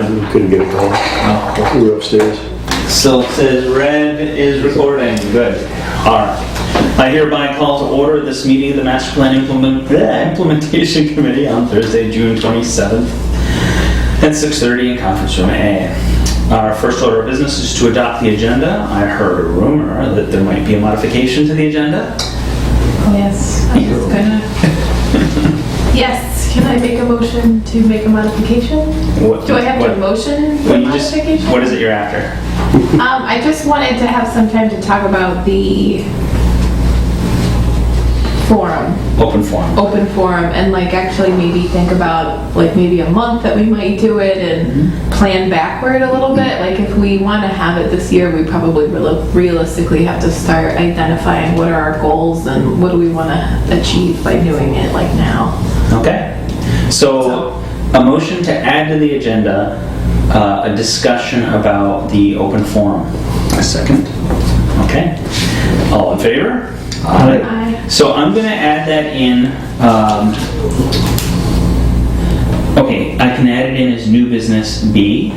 We couldn't get a call. Oh. We were upstairs. So it says red is recording. Good. All right. I hereby call to order this meeting of the Master Plan Implementation Committee on Thursday, June 27th at 6:30 in Conference Room A. Our first order of business is to adopt the agenda. I heard a rumor that there might be a modification to the agenda. Yes, I was gonna. Yes, can I make a motion to make a modification? Do I have to motion for modification? What is it you're after? I just wanted to have some time to talk about the forum. Open forum. Open forum, and like actually maybe think about like maybe a month that we might do it and plan backward a little bit. Like if we want to have it this year, we probably realistically have to start identifying what are our goals and what do we want to achieve by doing it like now. Okay. So a motion to add to the agenda a discussion about the open forum. A second. Okay. All in favor? Aye. So I'm going to add that in. Okay, I can add it in as new business B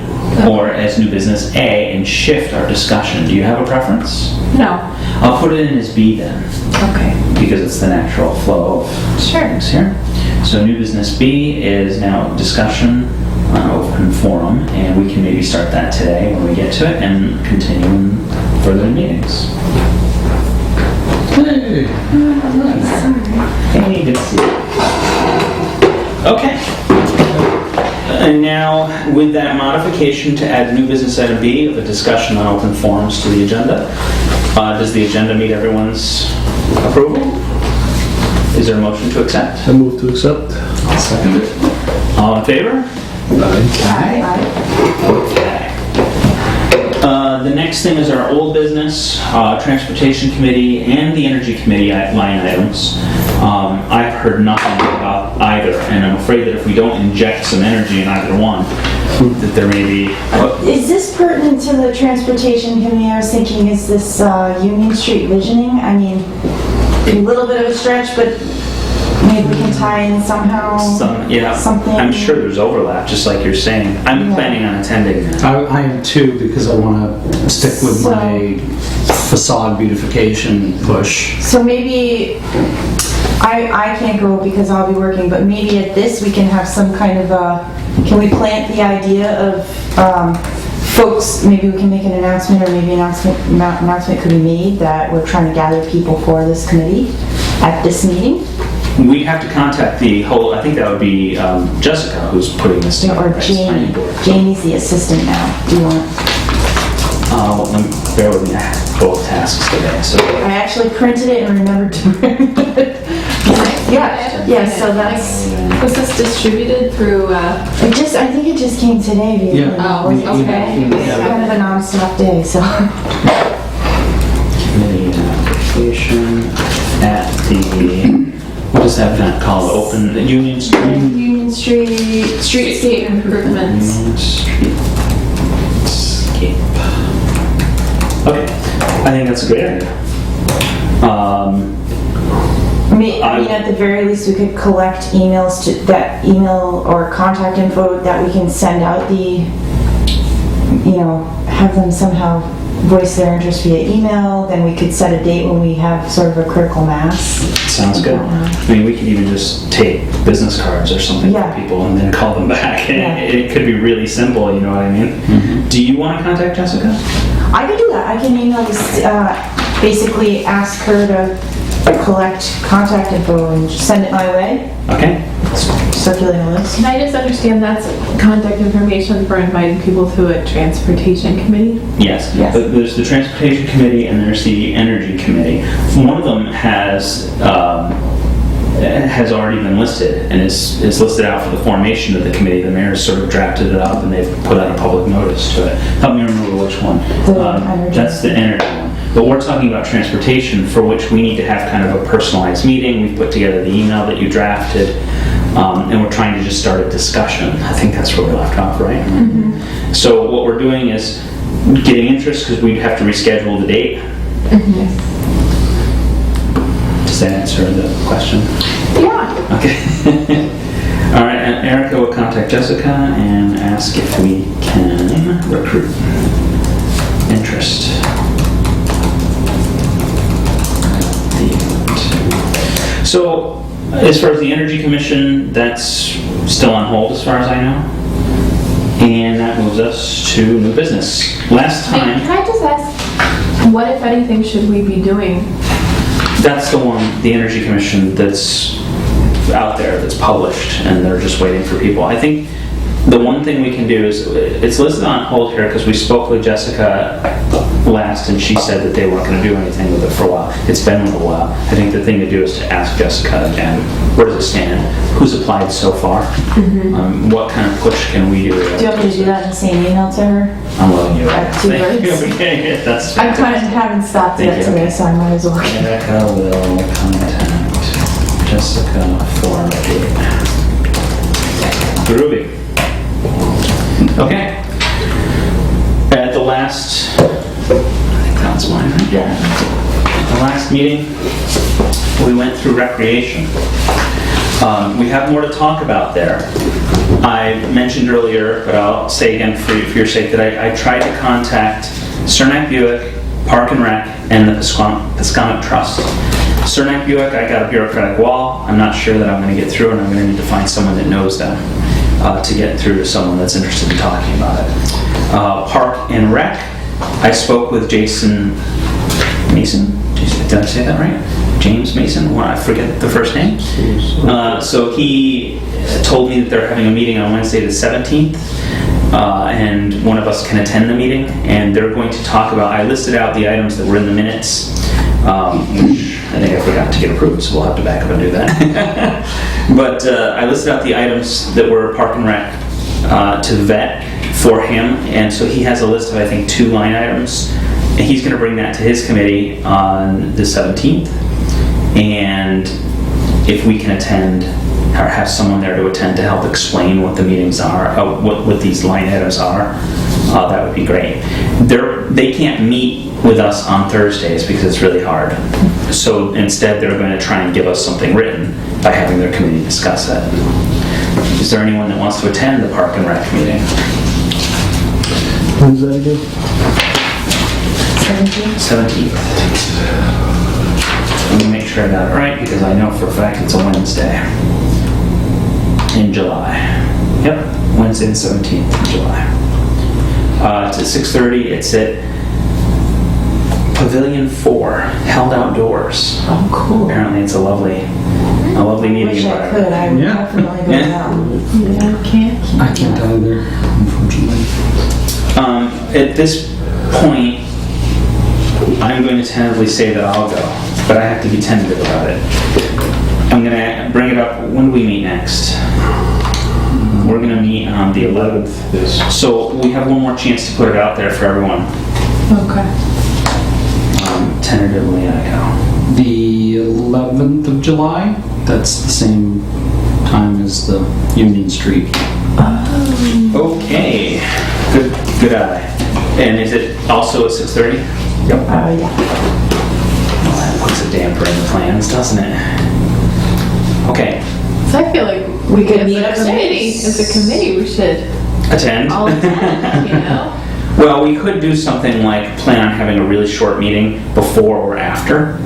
or as new business A and shift our discussion. Do you have a preference? No. I'll put it in as B then, Okay. because it's the natural flow of Sure. things here. So new business B is now discussion on open forum, and we can maybe start that today when we get to it and continue in further meetings. Hey. Hey, good to see you. Okay. And now, with that modification to add new business item B of a discussion on open forums to the agenda, does the agenda meet everyone's approval? Is there a motion to accept? I move to accept. I'll second it. All in favor? Okay. The next thing is our old business, Transportation Committee and the Energy Committee line items. I've heard nothing about either, and I'm afraid that if we don't inject some energy in either one, that there may be... Is this pertinent to the Transportation Committee? I was thinking, is this Union Street visioning? I mean, a little bit of a stretch, but maybe we can tie in somehow something. I'm sure there's overlap, just like you're saying. I'm planning on attending that. I am too, because I want to stick with my facade beautification push. So maybe, I can't go because I'll be working, but maybe at this we can have some kind of can we plant the idea of folks, maybe we can make an announcement, or maybe an announcement could be made that we're trying to gather people for this committee at this meeting? We'd have to contact the whole, I think that would be Jessica who's putting this together. Or Jamie. Jamie's the assistant now. Do you want? Bear with me, I have both tasks today, so. I actually printed it and remembered to bring it. Yeah, so that's... Was this distributed through? I think it just came today. Via email. Oh, okay. It's kind of a non-stop day, so... Committee application at the, what is that event called? Open, Union Street? Union Streetscape Improvements. Union Streetscape. Okay, I think that's a great idea. I mean, at the very least, we could collect emails to that email or contact info that we can send out have them somehow voice their interest via email. Then we could set a date when we have sort of a critical mass. Sounds good. I mean, we could even just take business cards or something for people and then call them back. It could be really simple, you know what I mean? Mm-hmm. Do you want to contact Jessica? I can do that. I can email this, basically ask her to collect contact info and send it my way. Okay. Circulate a list. Can I just understand that's contact information for inviting people to a transportation committee? Yes. There's the Transportation Committee and there's the Energy Committee. One of them has already been listed and is listed out for the formation of the committee. The mayor's sort of drafted it up and they've put out a public notice to it. Help me remember which one. That's the energy one. But we're talking about transportation, for which we need to have kind of a personalized meeting. We've put together the email that you drafted, and we're trying to just start a discussion. I think that's where we left off, right? Mm-hmm. So what we're doing is getting interest, because we'd have to reschedule the date. Mm-hmm. Does that answer the question? Yeah. Okay. All right. Erica will contact Jessica and ask if we can recruit interest. So, as far as the Energy Commission, that's still on hold as far as I know. And that moves us to new business. Last Hey, time, can I just ask, what if anything should we be doing? that's the one, the Energy Commission, that's out there, that's published, and they're just waiting for people. I think the one thing we can do is, it's listed on hold here because we spoke with Jessica last and she said that they weren't going to do anything with it for a while. It's been a little while. I think the thing to do is to ask Jessica again, where does it stand? Who's applied so far? What kind of push can we do? Do you want me to do that in the same email to her? I'm loving you. At 2 birds? Okay, that's I kind of haven't stopped Thank yet you. today, so I might as well. Erica will contact Jessica for an update. Groovy. Okay. At the last, I think that's mine, right? Yeah. The last meeting, we went through recreation. We have more to talk about there. I mentioned earlier, but I'll say again for your sake, that I tried to contact Cernak Buick, Park and Rec, and the Piscomic Trust. Cernak Buick, I got a bureaucratic wall. I'm not sure that I'm going to get through, and I'm going to need to find someone that knows them to get through to someone that's interested in talking about it. Park and Rec, I spoke with Jason Mason. Did I say that right? James Mason? Well, I forget the first name. So he told me that they're having a meeting on Wednesday the 17th, and one of us can attend the meeting, and they're going to talk about, I listed out the items that were in the minutes, which I think I forgot to get approved, so we'll have to back up and do that. But I listed out the items that were Park and Rec to vet for him, and so he has a list of, I think, 2 line items, and he's going to bring that to his committee on the 17th, and if we can attend, or have someone there to attend to help explain what the meetings are, what these line items are, that would be great. They can't meet with us on Thursdays because it's really hard. So instead they're going to try and give us something written by having their committee discuss it. Is there anyone that wants to attend the Park and Rec meeting? When's that again? 17th. Let me make sure I got it right because I know for a fact it's a Wednesday in July. Yep, Wednesday the 17th in July. It's at 6:30. It's at Pavilion 4, held outdoors. Oh, cool. Apparently it's a lovely meeting Wish I environment. could, I would Yeah. definitely go Yeah. down. Yeah, I can't. I can't either, unfortunately. At this point, I'm going to tentatively say that I'll go, but I have to be tentative about it. I'm going to bring it up, when do we meet next? We're going to meet on the 11th. Yes. So we have one more chance to put it out there for everyone. Okay. Tentatively, I go. The 11th of July, that's the same time as the Union Street. Okay, good eye. And is it also at 6:30? Yeah. Well, that puts a damper in the plans, doesn't it? Okay, So I feel like We could as meet a as a committee, we should attend. all attend, you know? Well, we could do something like plan on having a really short meeting before or after.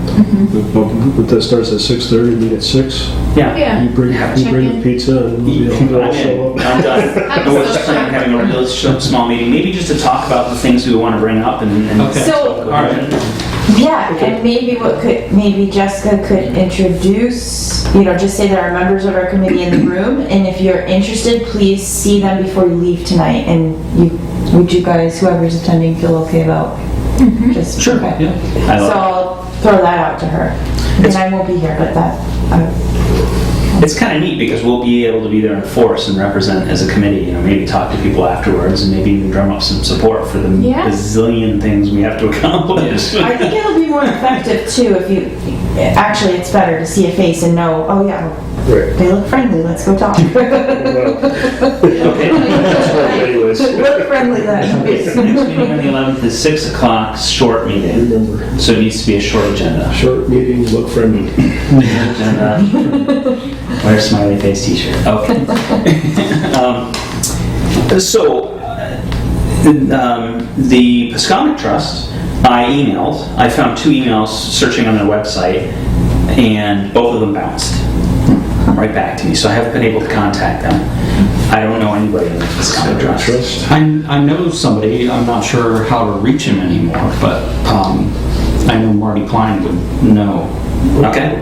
But that starts at 6:30, meet at 6. Yeah. Yeah. You bring Have a the check-in. pizza and we'll all show up. I'm done. We'll just plan on having a real small meeting, maybe just to talk about the things we want to bring up and Okay. So- All right. Yeah, and maybe Jessica could introduce, just say there are members of our committee in the room, and if you're interested, please see them before you leave tonight, and would you guys, whoever's attending, feel okay about just, Sure, okay. yeah. I So love I'll throw that out to her, and I won't be here, but It's kind of neat because we'll be able to be there in force and represent as a committee, maybe talk to people afterwards and maybe even drum up some support for the Yeah. bazillion things we have to accomplish. I think it'll be more effective too if actually it's better to see a face and know, oh yeah, Right. they look friendly, let's go talk. Well, Okay. anyways, Look friendly then. Next meeting on the 11th is 6 o'clock, short meeting. remember, So it needs to be a short agenda. short meetings look friendly. Agenda. Wear a smiley face t-shirt. Okay. The Pascomic Trust, I found 2 emails searching on their website, and both of them bounced right back to me, so I haven't been able to contact them. I don't know anybody in the Pascomic Trust. I know somebody, I'm not sure how to reach him anymore, but I know Marty Klein would know. Okay.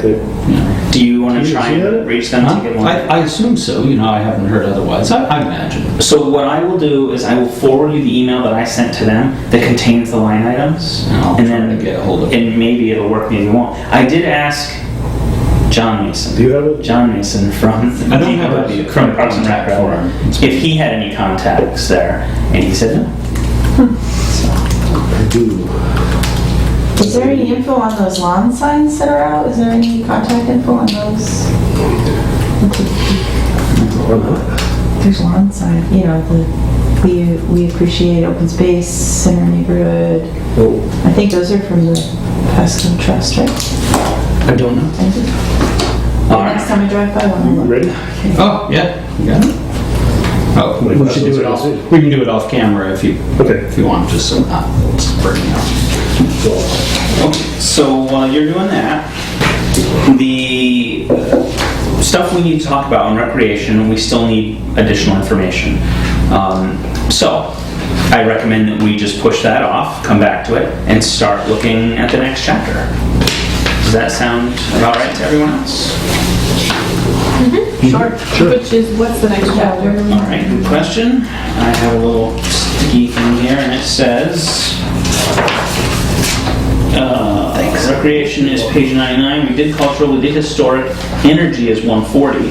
Yeah. Do you want to try see and it? reach them to get more? I assume so, I haven't heard otherwise, I imagine. So what I will do is I will forward you the email that I sent to them that contains the line items, And I'll and try then to get a hold of it. and maybe it'll work, maybe it won't. I did ask John Mason. Do you have it? John Mason from I don't have a from Parks and Rec for him. if he had any contacts there, and he said no. I do. Is there any info on those lawn signs that are out? Is there any contact info on those? There's lawn sign, we appreciate open space in our neighborhood. Oh, I think those are from the Pasco Trust, right? I don't know. I think. All right. Next time I drive by, one of them. ready? Oh, yeah, you got it? Oh, Wait, we that's should do it what off, I was we can do it off camera if you Okay. want, just so not it's breaking up. Okay, so while you're doing that, the stuff we need to talk about in recreation, we still need additional information. So I recommend that we just push that off, come back to it, and start looking at the next chapter. Does that sound about right to everyone else? Sure. Which is, what's the next chapter? All right, good question. I have a little sticky thing here, and it says, recreation is page 99. We did cultural, we did historic. Energy is 140.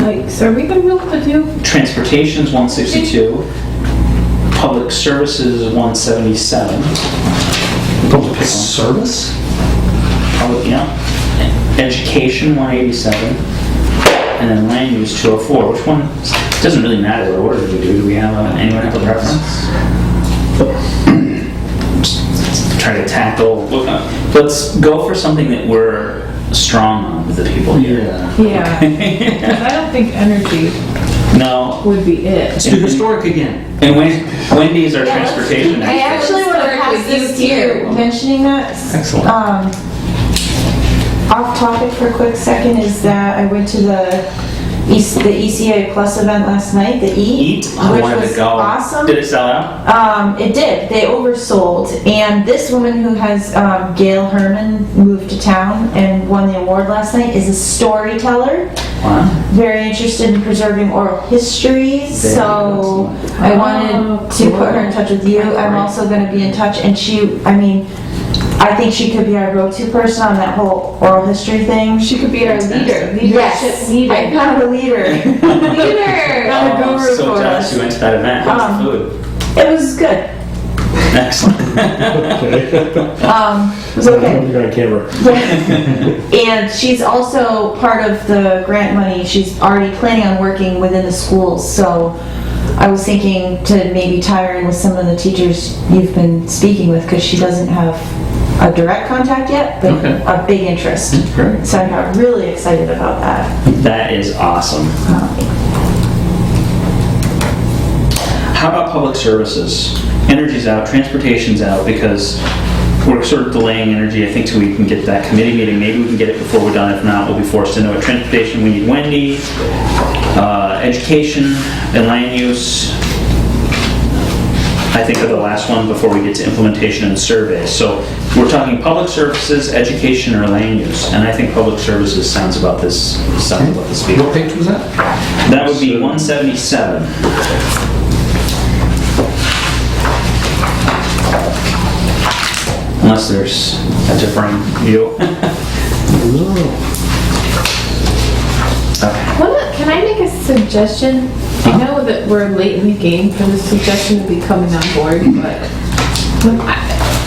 Like, so are we gonna be able to do? Transportation is 162. Public services is 177. Public service? Public, yeah. Education 187. And then land use 204. Which one? It doesn't really matter what order we do. Do we have anyone have a preference? Try to tackle. Let's go for something that we're strong on with the people here. Yeah. Yeah. 'Cause I don't think energy No. would be it. Let's do historic again. And Wendy is our Yeah, let's transportation I expert. actually want to pass Historically this to used you, mentioning that. Excellent. Off topic for a quick second is that I went to the ECA Plus event last night, the Eat. I which wanted was to go. awesome. Did it sell out? It did. They oversold. And this woman who has, Gail Herman, moved to town and won the award last night, is a storyteller. Wow. Very interested in preserving oral histories. So I wanted to put her in touch with you. I'm also going to be in touch. And I think she could be our go-to person on that whole oral history thing. She could be our leader. Yes, Leadership needed. I got a leader. Leader! Got a Oh, guru so for jealous us. you went to that event. How's the food? It was good. Excellent. Okay. It was okay. You're on camera. And she's also part of the grant money. She's already planning on working within the schools. So I was thinking to maybe tie her in with some of the teachers you've been speaking with, because she doesn't have a direct contact yet, but Okay. a big interest. Great. So I got really excited about that. That is awesome. How about public services? Energy's out, transportation's out, because we're sort of delaying energy, I think, till we can get that committee meeting. Maybe we can get it before we're done. If not, we'll be forced to know it. Transportation, we need Wendy. Education and land use, I think, are the last one before we get to implementation and surveys. So we're talking public services, education, or land use. And I think public services sounds about this speed. What page was that? That would be 177. Unless there's a different view. Can I make a suggestion? I know that we're late in the game for the suggestion to be coming on board, but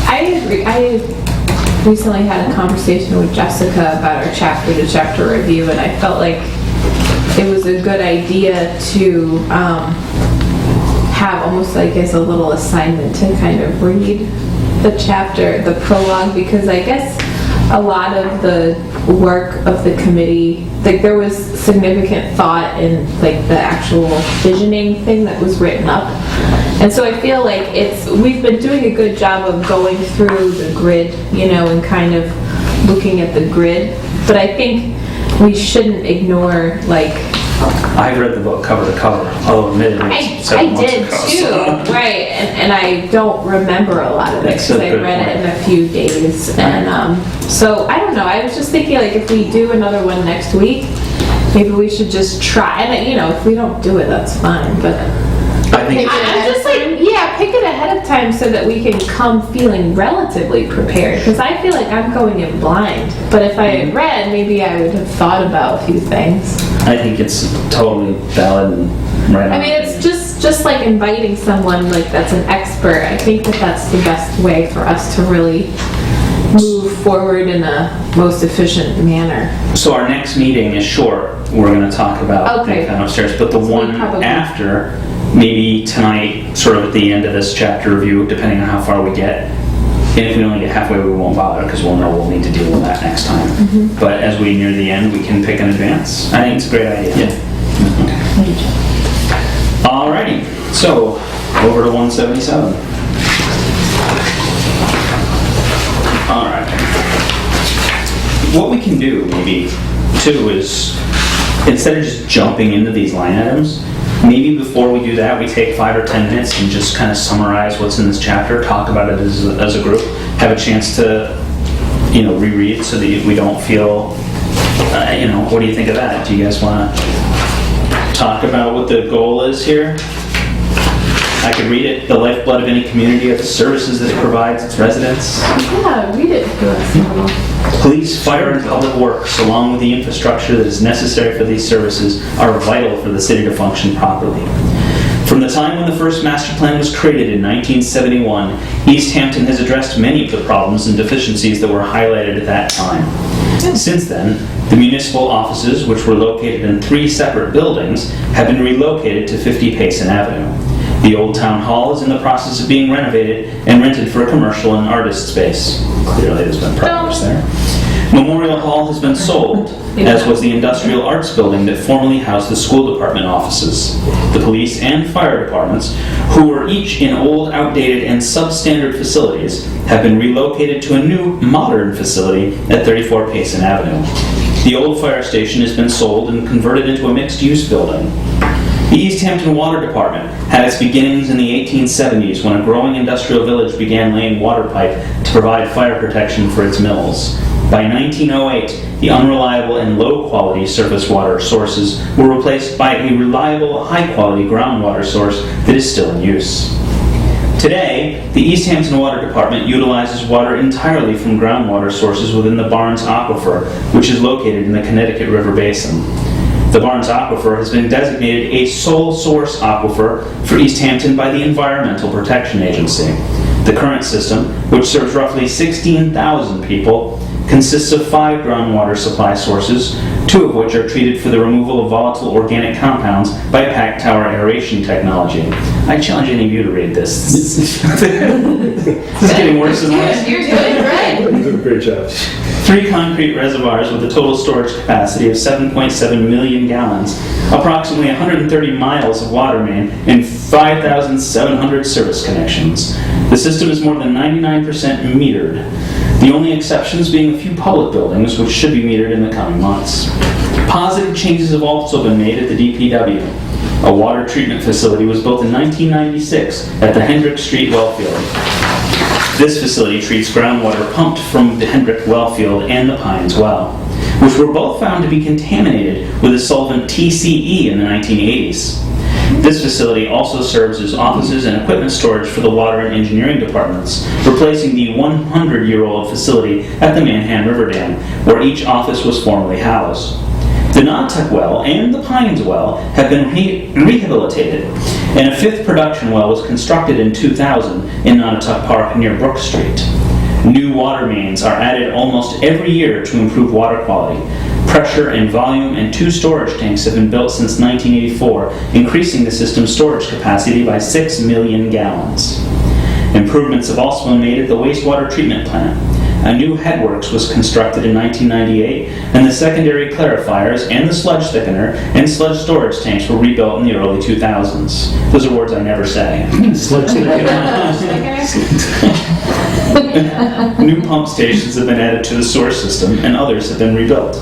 I agree. I recently had a conversation with Jessica about our chapter-to-chapter review, and I felt like it was a good idea to have almost like as a little assignment to kind of read the chapter, the prologue, because I guess a lot of the work of the committee, like there was significant thought in like the actual visioning thing that was written up. And so I feel like we've been doing a good job of going through the grid, and kind of looking at the grid. But I think we shouldn't ignore I read the book cover to cover, although admittedly it's 7 I months did ago, too, so. right, and I don't remember a lot of it That's a because I good read it point. in a few days, and so I don't know, I was just thinking if we do another one next week, maybe we should just try, and if we don't do it, that's fine, but I think I'm just pick it ahead of time so that we can come feeling relatively prepared, because I feel like I'm going in blind, but if I had read, maybe I would have thought about a few things. I think it's totally valid and right on. I mean, it's just like inviting someone that's an expert. I think that's the best way for us to really move forward in a most efficient manner. So our next meeting is short. We're going to talk about Okay. the kind of upstairs, but the So we one probably- after, maybe tonight, sort of at the end of this chapter review, depending on how far we get. And if we only get halfway, we won't bother because we'll know we'll need to deal with that next time. But as we near the end, we can pick in advance. I think it's a great idea. Yeah. Okay. Alrighty, so over to 177. Alright. What we can do, maybe, too, is instead of just jumping into these line items, maybe before we do that, we take 5 or 10 minutes and just kind of summarize what's in this chapter, talk about it as a group, have a chance to, reread so that we don't feel, what do you think of that? Do you guys want to talk about what the goal is here? I could read it. The lifeblood of any community are the services that it provides its residents. Yeah, read it to us a little. Police, fire, and public works, along with the infrastructure that is necessary for these services, are vital for the city to function properly. From the time when the first master plan was created in 1971, Easthampton has addressed many of the problems and deficiencies that were highlighted at that time. Since then, the municipal offices, which were located in 3 separate buildings, have been relocated to 50 Payson Avenue. The old town hall is in the process of being renovated and rented for a commercial and artist space. Clearly there's been progress there. Memorial Hall has been sold, as was the industrial arts building that formerly housed the school department offices. The police and fire departments, who were each in old, outdated, and substandard facilities, have been relocated to a new, modern facility at 34 Payson Avenue. The old fire station has been sold and converted into a mixed-use building. The Easthampton Water Department had its beginnings in the 1870s when a growing industrial village began laying water pipe to provide fire protection for its mills. By 1908, the unreliable and low-quality surface water sources were replaced by a reliable, high-quality groundwater source that is still in use. Today, the Easthampton Water Department utilizes water entirely from groundwater sources within the Barnes Aquifer, which is located in the Connecticut River Basin. The Barnes Aquifer has been designated a sole source aquifer for Easthampton by the Environmental Protection Agency. The current system, which serves roughly 16,000 people, consists of 5 groundwater supply sources, 2 of which are treated for the removal of volatile organic compounds by packed tower aeration technology. I challenge any of you to read this. This is getting worse and worse. You're doing great. You did a great job. 3 concrete reservoirs with a total storage capacity of 7.7 million gallons, approximately 130 miles of water main, and 5,700 service connections. The system is more than 99% metered, the only exceptions being a few public buildings, which should be metered in the coming months. Positive changes have also been made at the DPW. A water treatment facility was built in 1996 at the Hendrick Street Wellfield. This facility treats groundwater pumped from the Hendrick Wellfield and the Pines Well, which were both found to be contaminated with the solvent TCE in the 1980s. This facility also serves as offices and equipment storage for the water and engineering departments, replacing the 100-year-old facility at the Manhan River Dam, where each office was formerly housed. The Nautuck Well and the Pines Well have been rehabilitated, and a 5th production well was constructed in 2000 in Nautuck Park near Brook Street. New water mains are added almost every year to improve water quality. Pressure and volume and 2 storage tanks have been built since 1984, increasing the system's storage capacity by 6 million gallons. Improvements have also been made at the wastewater treatment plant. A new headworks was constructed in 1998, and the secondary clarifiers and the sludge thickener and sludge storage tanks were rebuilt in the early 2000s. Those are words I never say. New pump stations have been added to the sewer system, and others have been rebuilt.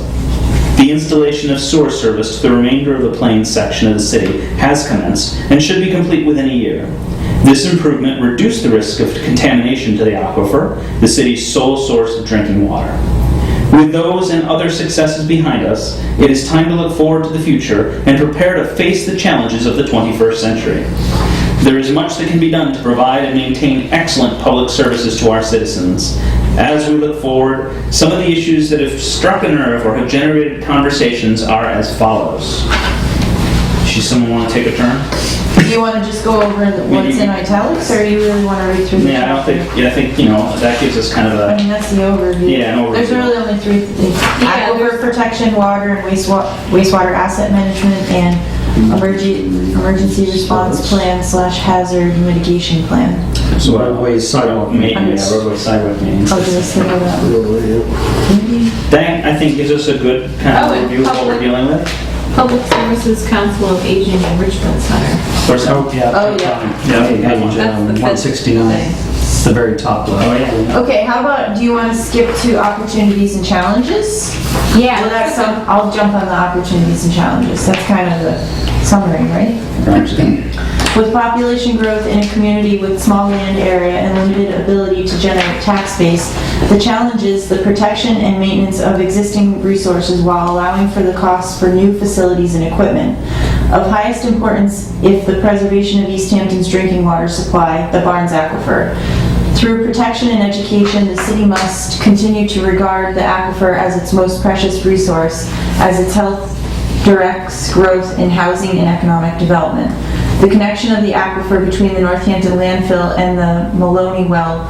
The installation of sewer service to the remainder of the Plains section of the city has commenced and should be complete within a year. This improvement reduced the risk of contamination to the aquifer, the city's sole source of drinking water. With those and other successes behind us, it is time to look forward to the future and prepare to face the challenges of the 21st century. There is much that can be done to provide and maintain excellent public services to our citizens. As we look forward, some of the issues that have struck a nerve or have generated conversations are as follows. Does someone want to take a turn? Do you want to just go over what's in italics, or do you really want to read through the Yeah, I think, that gives us kind of I mean, that's the overview. Yeah, an overview. There's really only three things. Aquifer protection, water and wastewater asset management, and emergency response plan / hazard mitigation plan. So Roadway sidewalk maintenance. Yeah, roadway sidewalk maintenance. I'll just say that. That, I think, gives us a good kind of and overview of what we're dealing with. Public Services Council of Aging Enrichment Center. Of course, Oh, yeah. Yeah, That's the 169. thing. It's the very top Oh, level. yeah. Okay, how about, do you want to skip to opportunities and challenges? Yeah. Well, that's I'll jump on the opportunities and challenges. That's kind of the summary, right? With population growth in a community with small land area and limited ability to generate tax base, the challenge is the protection and maintenance of existing resources while allowing for the costs for new facilities and equipment. Of highest importance is the preservation of Easthampton's drinking water supply, the Barnes Aquifer. Through protection and education, the city must continue to regard the aquifer as its most precious resource, as its health directs growth in housing and economic development. The connection of the aquifer between the Northampton landfill and the Maloney well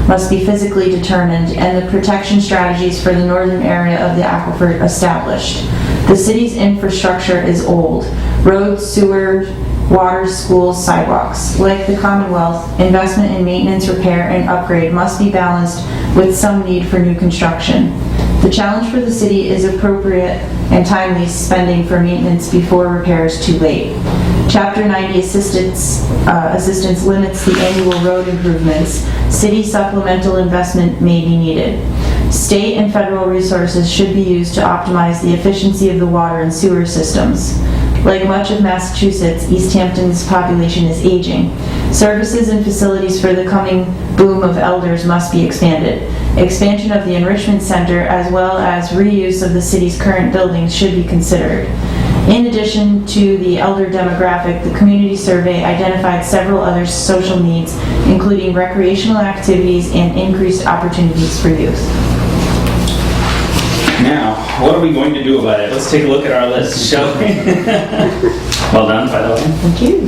must be physically determined and the protection strategies for the northern area of the aquifer established. The city's infrastructure is old. Roads, sewer, water, schools, sidewalks. Like the Commonwealth, investment in maintenance, repair, and upgrade must be balanced with some need for new construction. The challenge for the city is appropriate and timely spending for maintenance before repair is too late. Chapter 90 assistance limits the annual road improvements. City supplemental investment may be needed. State and federal resources should be used to optimize the efficiency of the water and sewer systems. Like much of Massachusetts, Easthampton's population is aging. Services and facilities for the coming boom of elders must be expanded. Expansion of the enrichment center as well as reuse of the city's current buildings should be considered. In addition to the elder demographic, the community survey identified several other social needs, including recreational activities and increased opportunities for youth. Now, what are we going to do about it? Let's take a look at our list, shall we? Well done, by the way. Thank you.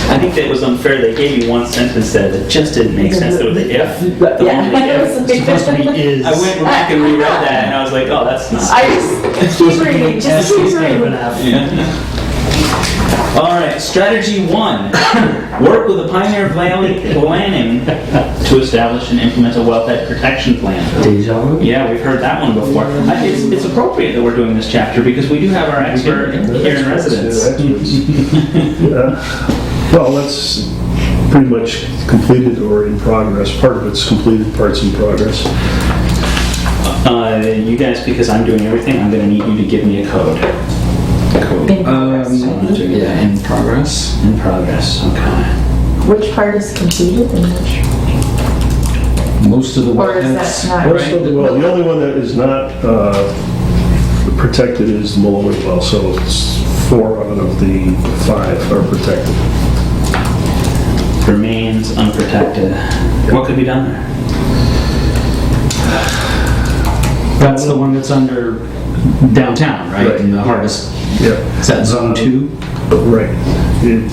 I think that was unfair. They gave you one sentence there that just didn't make sense. There was the if. The only if. It's supposed to be is. I went back and reread that, and I was like, oh, that's not. I just keep reading, just keep reading. Yeah. All right, strategy 1. Work with the Pioneer Valley Planning to establish and implement a wellhead protection plan. Deja vu? Yeah, we've heard that one before. It's appropriate that we're doing this chapter because we do have our expert here in residence. Well, that's pretty much completed or in progress. Part of it's completed, part's in progress. You guys, because I'm doing everything, I'm going to need you to give me a code. In progress. Yeah, in progress. In progress, okay. Which part is completed and which? Most of the Or is that wetlands. not? Well, the only one that is not protected is the Maloney well, so it's 4 out of the 5 are protected. Remains unprotected. What could be done there? That's the one that's under downtown, right? Right. In the hardest. Yeah. Is that zone 2? Right. The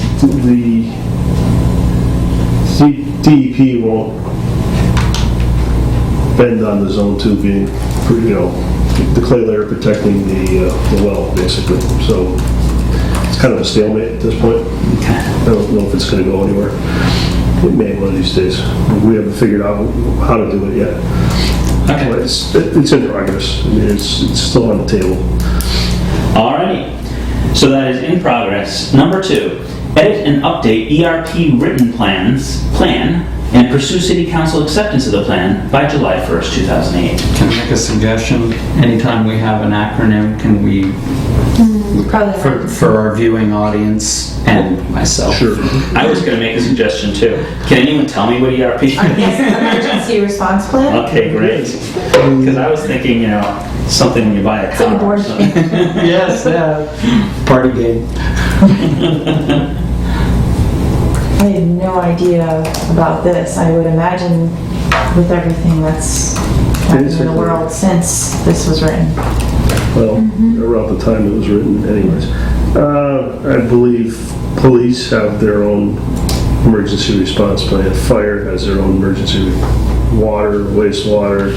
DEP won't bend on the zone 2 being, the clay layer protecting the well, basically. So it's kind of a stalemate at this point. Okay. I don't know if it's going to go anywhere. It may one of these days. We haven't figured out how to do it yet. But Okay. it's in progress. I mean, it's still on the table. Alrighty. So that is in progress. Number 2, edit and update ERP written plan and pursue city council acceptance of the plan by July 1st, 2008. Can I make a suggestion? Anytime we have an acronym, can we, Probably for our viewing audience and myself? Sure. I was going to make a suggestion too. Can anyone tell me what ERP is? Yes, emergency response plan. Okay, great. Because I was thinking, something when you buy a It's like car a or board something. game. Yes, yeah. Party game. I had no idea about this. I would imagine with everything that's happened in the Basically. world since this was written. Well, around the time it was written anyways. I believe police have their own emergency response plan. Fire has their own emergency water, wastewater.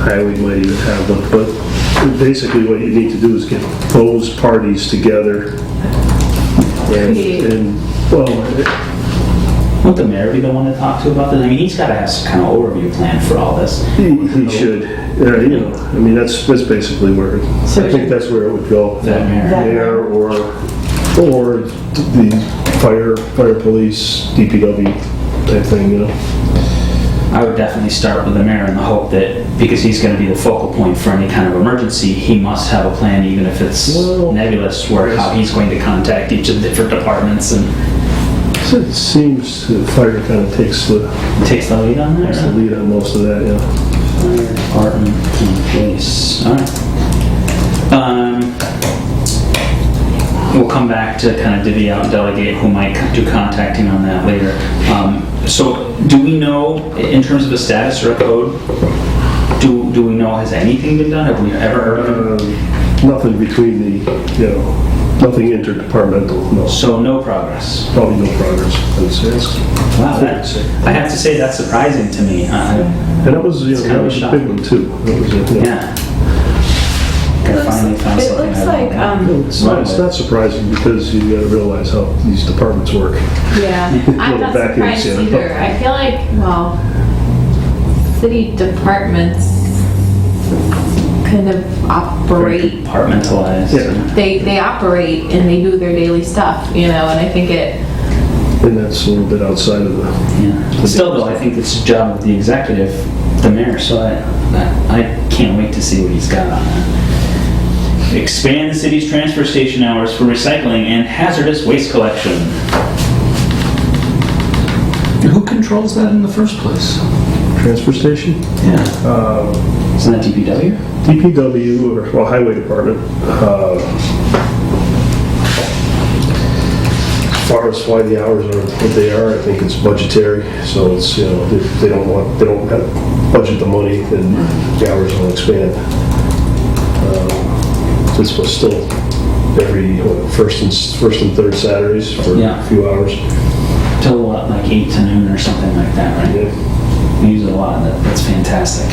Highway might even have them. But basically what you need to do is get those parties together. And well, Won't the mayor be the one to talk to about this? I mean, he's got to have some kind of overview plan for all this. he should. I mean, that's basically where, So I think that's where it would go. That mayor. Mayor or the fire, police, DPW type thing, I would definitely start with the mayor in the hope that, because he's going to be the focal point for any kind of emergency, he must have a plan, even if it's Well, nebulous, where how he's going to contact each of the different departments and So it seems the fire kind of takes the takes the lead on that. lead on most of that, yeah. Fire department and police. All right. We'll come back to kind of divvy out and delegate who might do contacting on that later. So do we know, in terms of a status or a code, do we know, has anything been done? Have we ever heard of it? Nothing between the, nothing interdepartmental, no. So no progress. Probably no progress, I would say. Wow, I have to say that's surprising to me. And that was, It's kind that of a was a shock. big one too. That was, Yeah. I finally found It something looks I like, It's not surprising because you gotta realize how these departments work. yeah, I'm Little not back ends, surprised yeah. either. I feel like, well, city departments kind of Very operate, compartmentalized. Yeah. they operate and they do their daily stuff, and I think it, And that's a little bit outside of the, Yeah. Still though, I think it's the job of the executive, the mayor, so I can't wait to see what he's got on that. Expand the city's transfer station hours for recycling and hazardous waste collection. Who controls that in the first place? transfer station. Yeah. Isn't that DPW? DPW, or, well, Highway Department. As far as why the hours are what they are, I think it's budgetary, so it's, if they don't have budget the money, then the hours will expand. This was still every, first and third Saturdays for Yeah. a few hours. Till what, like 8 to noon or something like that, right? Yeah. We use it a lot, that's fantastic.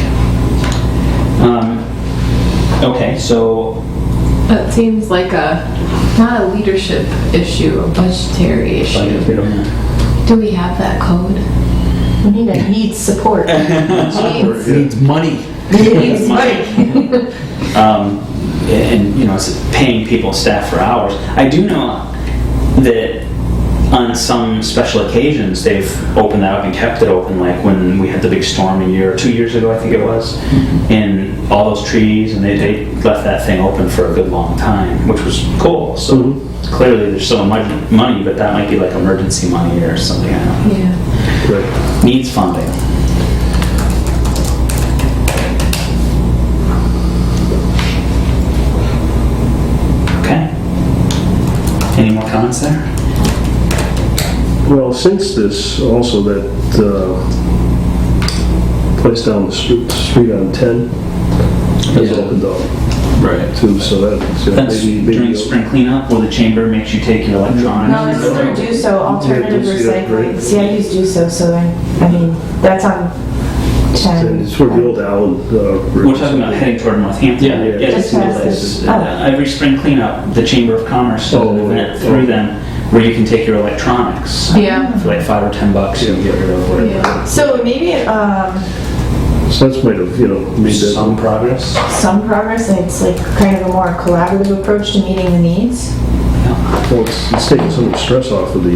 Okay, so that seems like not a leadership issue, a budgetary issue. Do we have that code? We need a needs support. Jeez. Needs money. It needs money. and it's paying people, staff for hours. I do know that on some special occasions they've opened that up and kept it open, like when we had the big storm a year or 2 years ago, I think it was, and all those trees, and they left that thing open for a good long time, which was cool. So clearly there's so much money, but that might be like emergency money or something. I don't know. Yeah. Right. Needs funding. Okay. Any more comments there? Well, since this, also that place down the street on 10 has Yeah. opened up Right. too, so that's That's maybe during spring cleanup, where the chamber makes you take your electronics. No, it's through DUSO, alternative Yeah, DUSO, recycling. right. See, I use DUSO, so I mean, that's on 10. it's where the old Allen. We're talking about heading toward Northampton. Yeah. it's Just two past places. it. Oh. Every spring cleanup, the Chamber of Commerce does an Oh, event yeah. through them where you can take your electronics. Yeah. For like $5 or $10, you can get rid of whatever. Yeah. So maybe, So that's might have, made that. Some progress. some progress, and it's like kind of a more collaborative approach to meeting the needs. Well, it's taking some of the stress off of the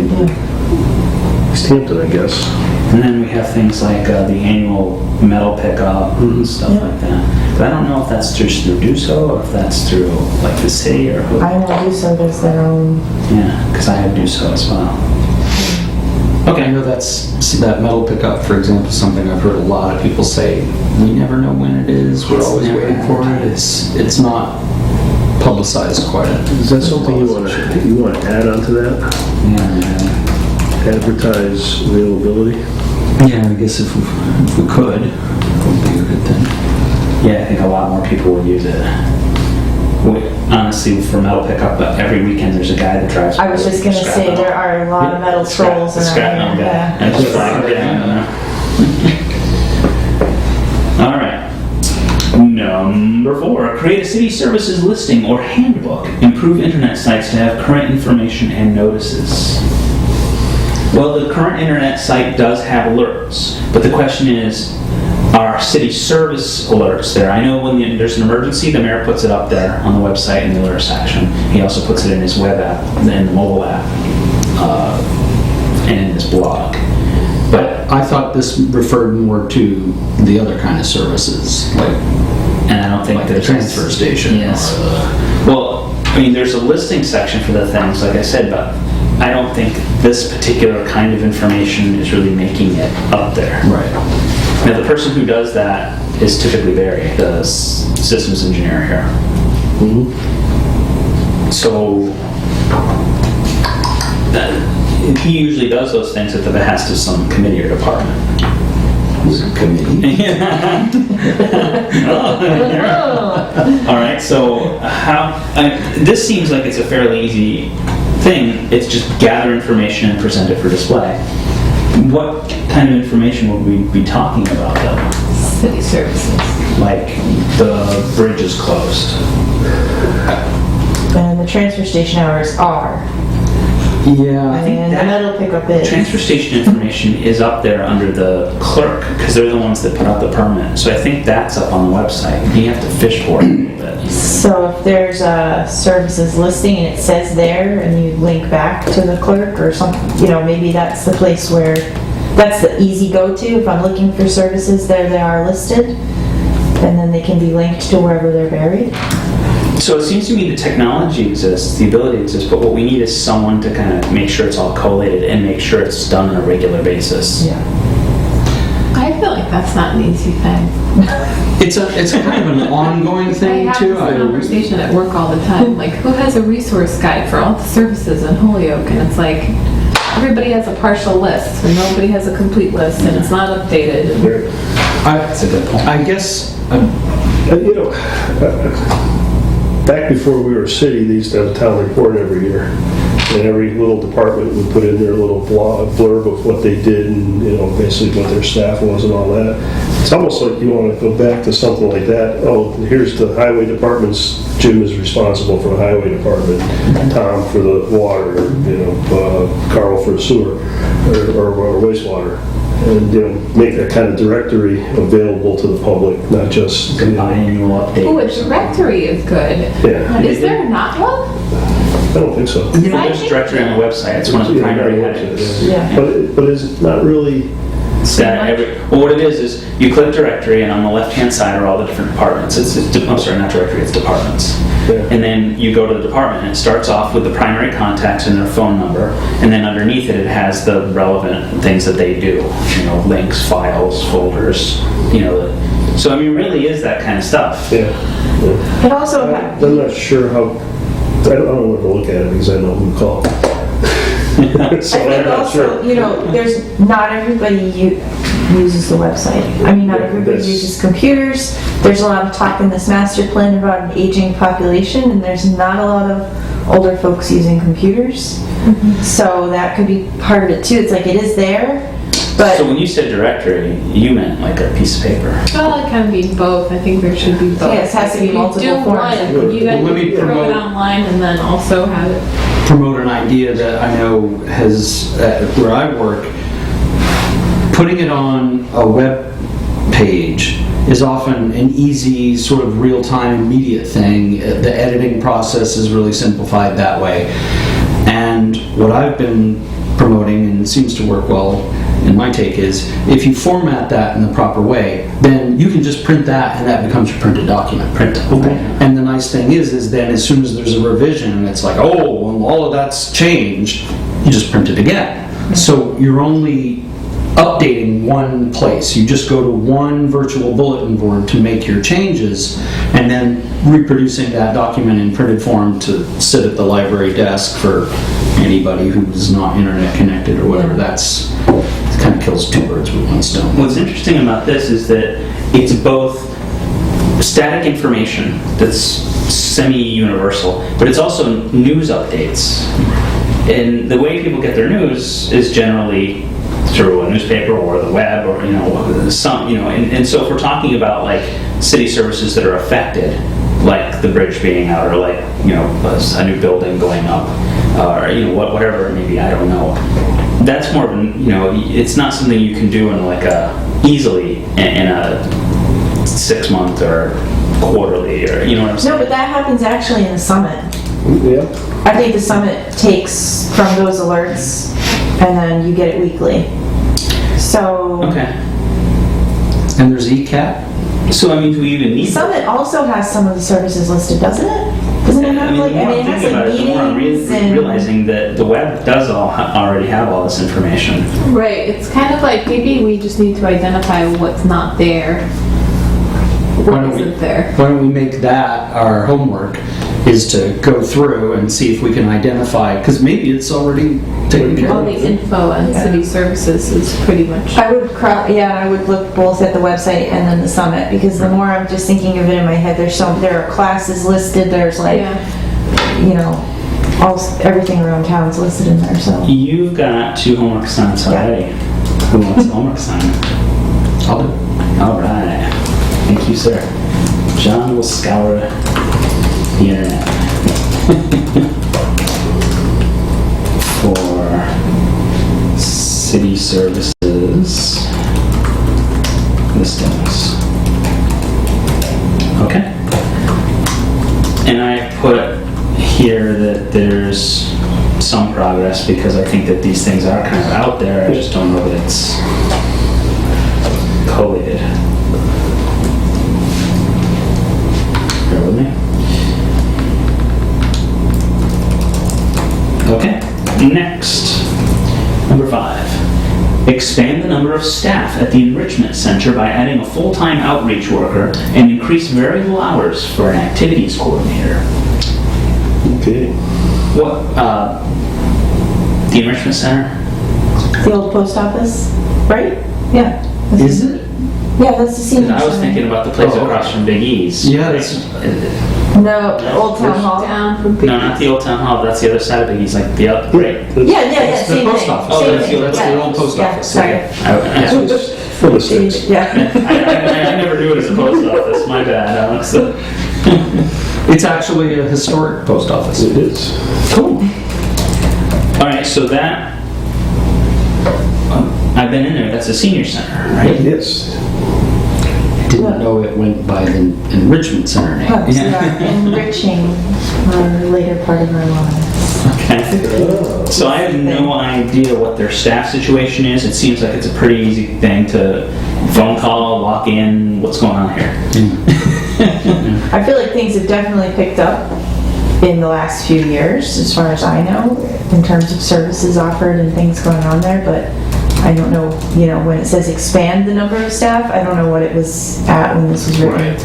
Easthampton, I guess. And then we have things like the annual metal pickup and stuff Yeah. like that. But I don't know if that's just through DUSO or if that's through like the city or who. I know DUSO does their own. Yeah, because I have DUSO as well. I Okay. know that metal pickup, for example, something I've heard a lot of people say, we never know when it is, we're It's always never waiting for it. It's not publicized quite. Is that something you want to add on to that? Yeah. Advertise availability? Yeah, I guess if we could, it would be a good thing. Yeah, I think a lot more people will use it. Honestly, for metal pickup, but every weekend there's a guy that drives. I was just gonna scrap say, metal. there are a lot of metal Scrap- trolls the around scrap metal here, guy. yeah. And just flag it down. All right. Number 4, create a city services listing or handbook. Improve internet sites to have current information and notices. Well, the current internet site does have alerts, but the question is, are city service alerts there? I know when there's an emergency, the mayor puts it up there on the website in the alert section. He also puts it in his web app, in the mobile app, and in his blog. But I thought this referred more to the other kind of services, like and I don't think the there's transfer station. Yes. or the- Well, I mean, there's a listing section for the things, like I said, but I don't think this particular kind of information is really making it up there. Right. Now, the person who does that is typically Barry, the systems engineer here. So, he usually does those things at the behest of some committee or department. Committee. All right, so this seems like it's a fairly easy thing. It's just gather information and present it for display. What kind of information would we be talking about though? City services. Like the bridge is closed. And the transfer station hours are, Yeah. think and the that- metal pickup is. Transfer station information is up there under the clerk because they're the ones that put out the permit. So I think that's up on the website. You have to fish for it a little bit. So if there's a services listing and it says there and you link back to the clerk or something, maybe that's the place where, that's the easy go-to. If I'm looking for services, there they are listed. And then they can be linked to wherever they're buried. So it seems to me the technology exists, the ability exists, but what we need is someone to kind of make sure it's all collated and make sure it's done on a regular basis. Yeah. I feel like that's not an easy thing. It's a kind of an ongoing I thing have too. this conversation at work all the time. Like, who has a resource guide for all the services in Holyoke? And it's like, everybody has a partial list, and nobody has a complete list, and it's not updated. That's a good point. I guess, Back before we were a city, they used to have a town report every year. And every little department would put in their little blurb of what they did and, basically what their staff was and all that. It's almost like you want to go back to something like that. Oh, here's the highway department's, Jim is responsible for the highway department, Tom for the water, Carl for the sewer or wastewater. And, make that kind of directory available to the public, not just, Biannual update. Oh, a directory is good. Yeah. Is there not one? I don't think so. There's a directory on the website. It's one of the primary headings. Yeah. But it's not really, Well, what it is you click directory, and on the left-hand side are all the different departments. I'm sorry, not directory, it's departments. Yeah. And then you go to the department, and it starts off with the primary contacts and their phone number, and then underneath it has the relevant things that they do. Links, files, folders. So I mean, really is that kind of stuff. yeah. It also, I'm not sure how, I don't know where to look at it because I know who called. So I I'm think not also, sure. there's, not everybody uses the website. I mean, not Yeah, everybody that's- uses computers. There's a lot of talk in this master plan about an aging population, and there's not a lot of older folks using computers. So that could be part of it too. It's like, it is there, but So when you said directory, you meant like a piece of paper. Well, it kind of means both. I think there should be both. Yeah, it has to be If multiple you do forms. one, you got Let me to throw promote- it online and then also have it promote an idea that I know has, where I work, putting it on a web page is often an easy, sort of real-time, immediate thing. The editing process is really simplified that way. And what I've been promoting, and it seems to work well in my take, is if you format that in the proper way, then you can just print that and that becomes your printed document. And the nice thing is then as soon as there's a revision and it's like, oh, well, all of that's changed, you just print it again. So you're only updating one place. You just go to one virtual bulletin board to make your changes, and then reproducing that document in printed form to sit at the library desk for anybody who's not internet connected or whatever. That's, it kind of kills two birds with one stone. What's interesting about this is that it's both static information that's semi-universal, but it's also news updates. And the way people get their news is generally through a newspaper or the web or some and so if we're talking about like city services that are affected, like the bridge being out or like a new building going up or whatever it may be, I don't know, that's more of an it's not something you can do in like a easily in a 6 month or quarterly or what I'm saying. No, but that happens actually in the summit. Yeah. I think the summit takes from those alerts and then you get it weekly. So Okay. And there's ECAT. So I mean, do we even need Summit also has some of the services listed, doesn't it? Doesn't it have the like, more I'm it has thinking about like it, the more I'm meetings and... realizing that the web does already have all this information. Right, it's kind of like maybe we just need to identify what's not there, what isn't there. Why don't we make that our homework, is to go through and see if we can identify, because maybe it's already taken care All of. the info on city services is pretty much. I would look both at the website and then the summit, because the more I'm just thinking of it in my head, there are classes listed, there's like, everything around town's listed in there, so. You've got 2 homework assignments already. Who wants a homework assignment? I'll do. All right. Thank you, sir. John will scour the internet for city services listings. Okay. And I put here that there's some progress because I think that these things are kind of out there. I just don't know that it's collated. Bear with me. Okay, next. Number 5. Expand the number of staff at the enrichment center by adding a full-time outreach worker and increase variable hours for an activities coordinator. Okay. What, the enrichment center? The old post office, right? Yeah. Is it? Yeah, that's the senior I was center. thinking about the place Oh, across from Big E's. Yeah, that's- No, the old town hall. Down from No, not the old town hall, that's the other side of Big E's, like the other, right? Yeah, It's the same post thing. office. Oh, Same that's thing. the old post Yeah, office. sorry. For the six. Yeah. I never knew it as a post office, my bad, Alex. It's actually a historic post office. It is. Cool. All right, so that, I've been in there, that's a senior center, right? Yes. Didn't know it went by the enrichment center name. But we are enriching our later part of our lives. Okay. So I have no idea what their staff situation is. It seems like it's a pretty easy thing to phone call, walk in, what's going on here? I feel like things have definitely picked up in the last few years, as far as I know, in terms of services offered and things going on there, but I don't know, when it says expand the number of staff, I don't know what it was at when this was written.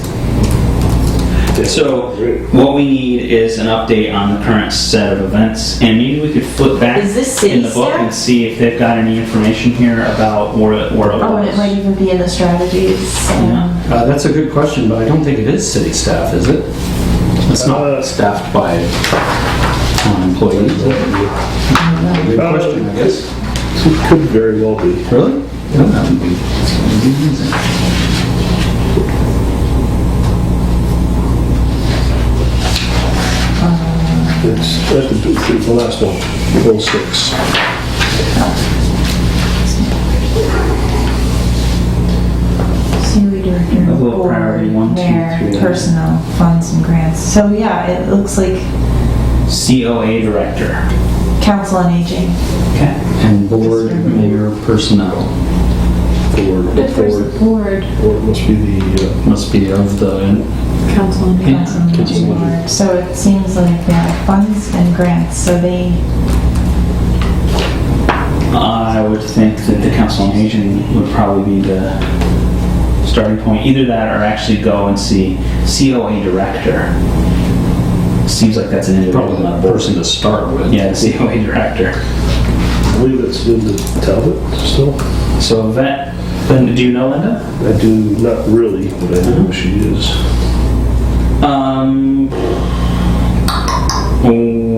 So what we need is an update on the current set of events, and maybe we could flip back Is this city in the book staff? and see if they've got any information here about where it Oh, and it might was. even be in the strategies. That's a good question, but I don't think it is city staff, is it? It's not staffed by town employees. Good question, I guess. It could very well be. Really? Yeah, that would be amazing. It's at the last one, 06. COA director, A little priority, board, 1, 2, mayor, 3. personnel, funds and grants. So yeah, it looks like COA director. council on aging. Okay. And board, mayor, personnel. Board, If there's a board, or it must be the, Must be of the, council and Council on Council aging on board. So it seems like they have funds and grants, so they, I would think that the council on aging would probably be the starting point. Either that or actually go and see COA director. Seems like that's an individual, probably not a the board. person to start with. Yeah, the COA director. I believe it's Linda Talbot still. So vet, then do you know Linda? I do not really, but I know who she is.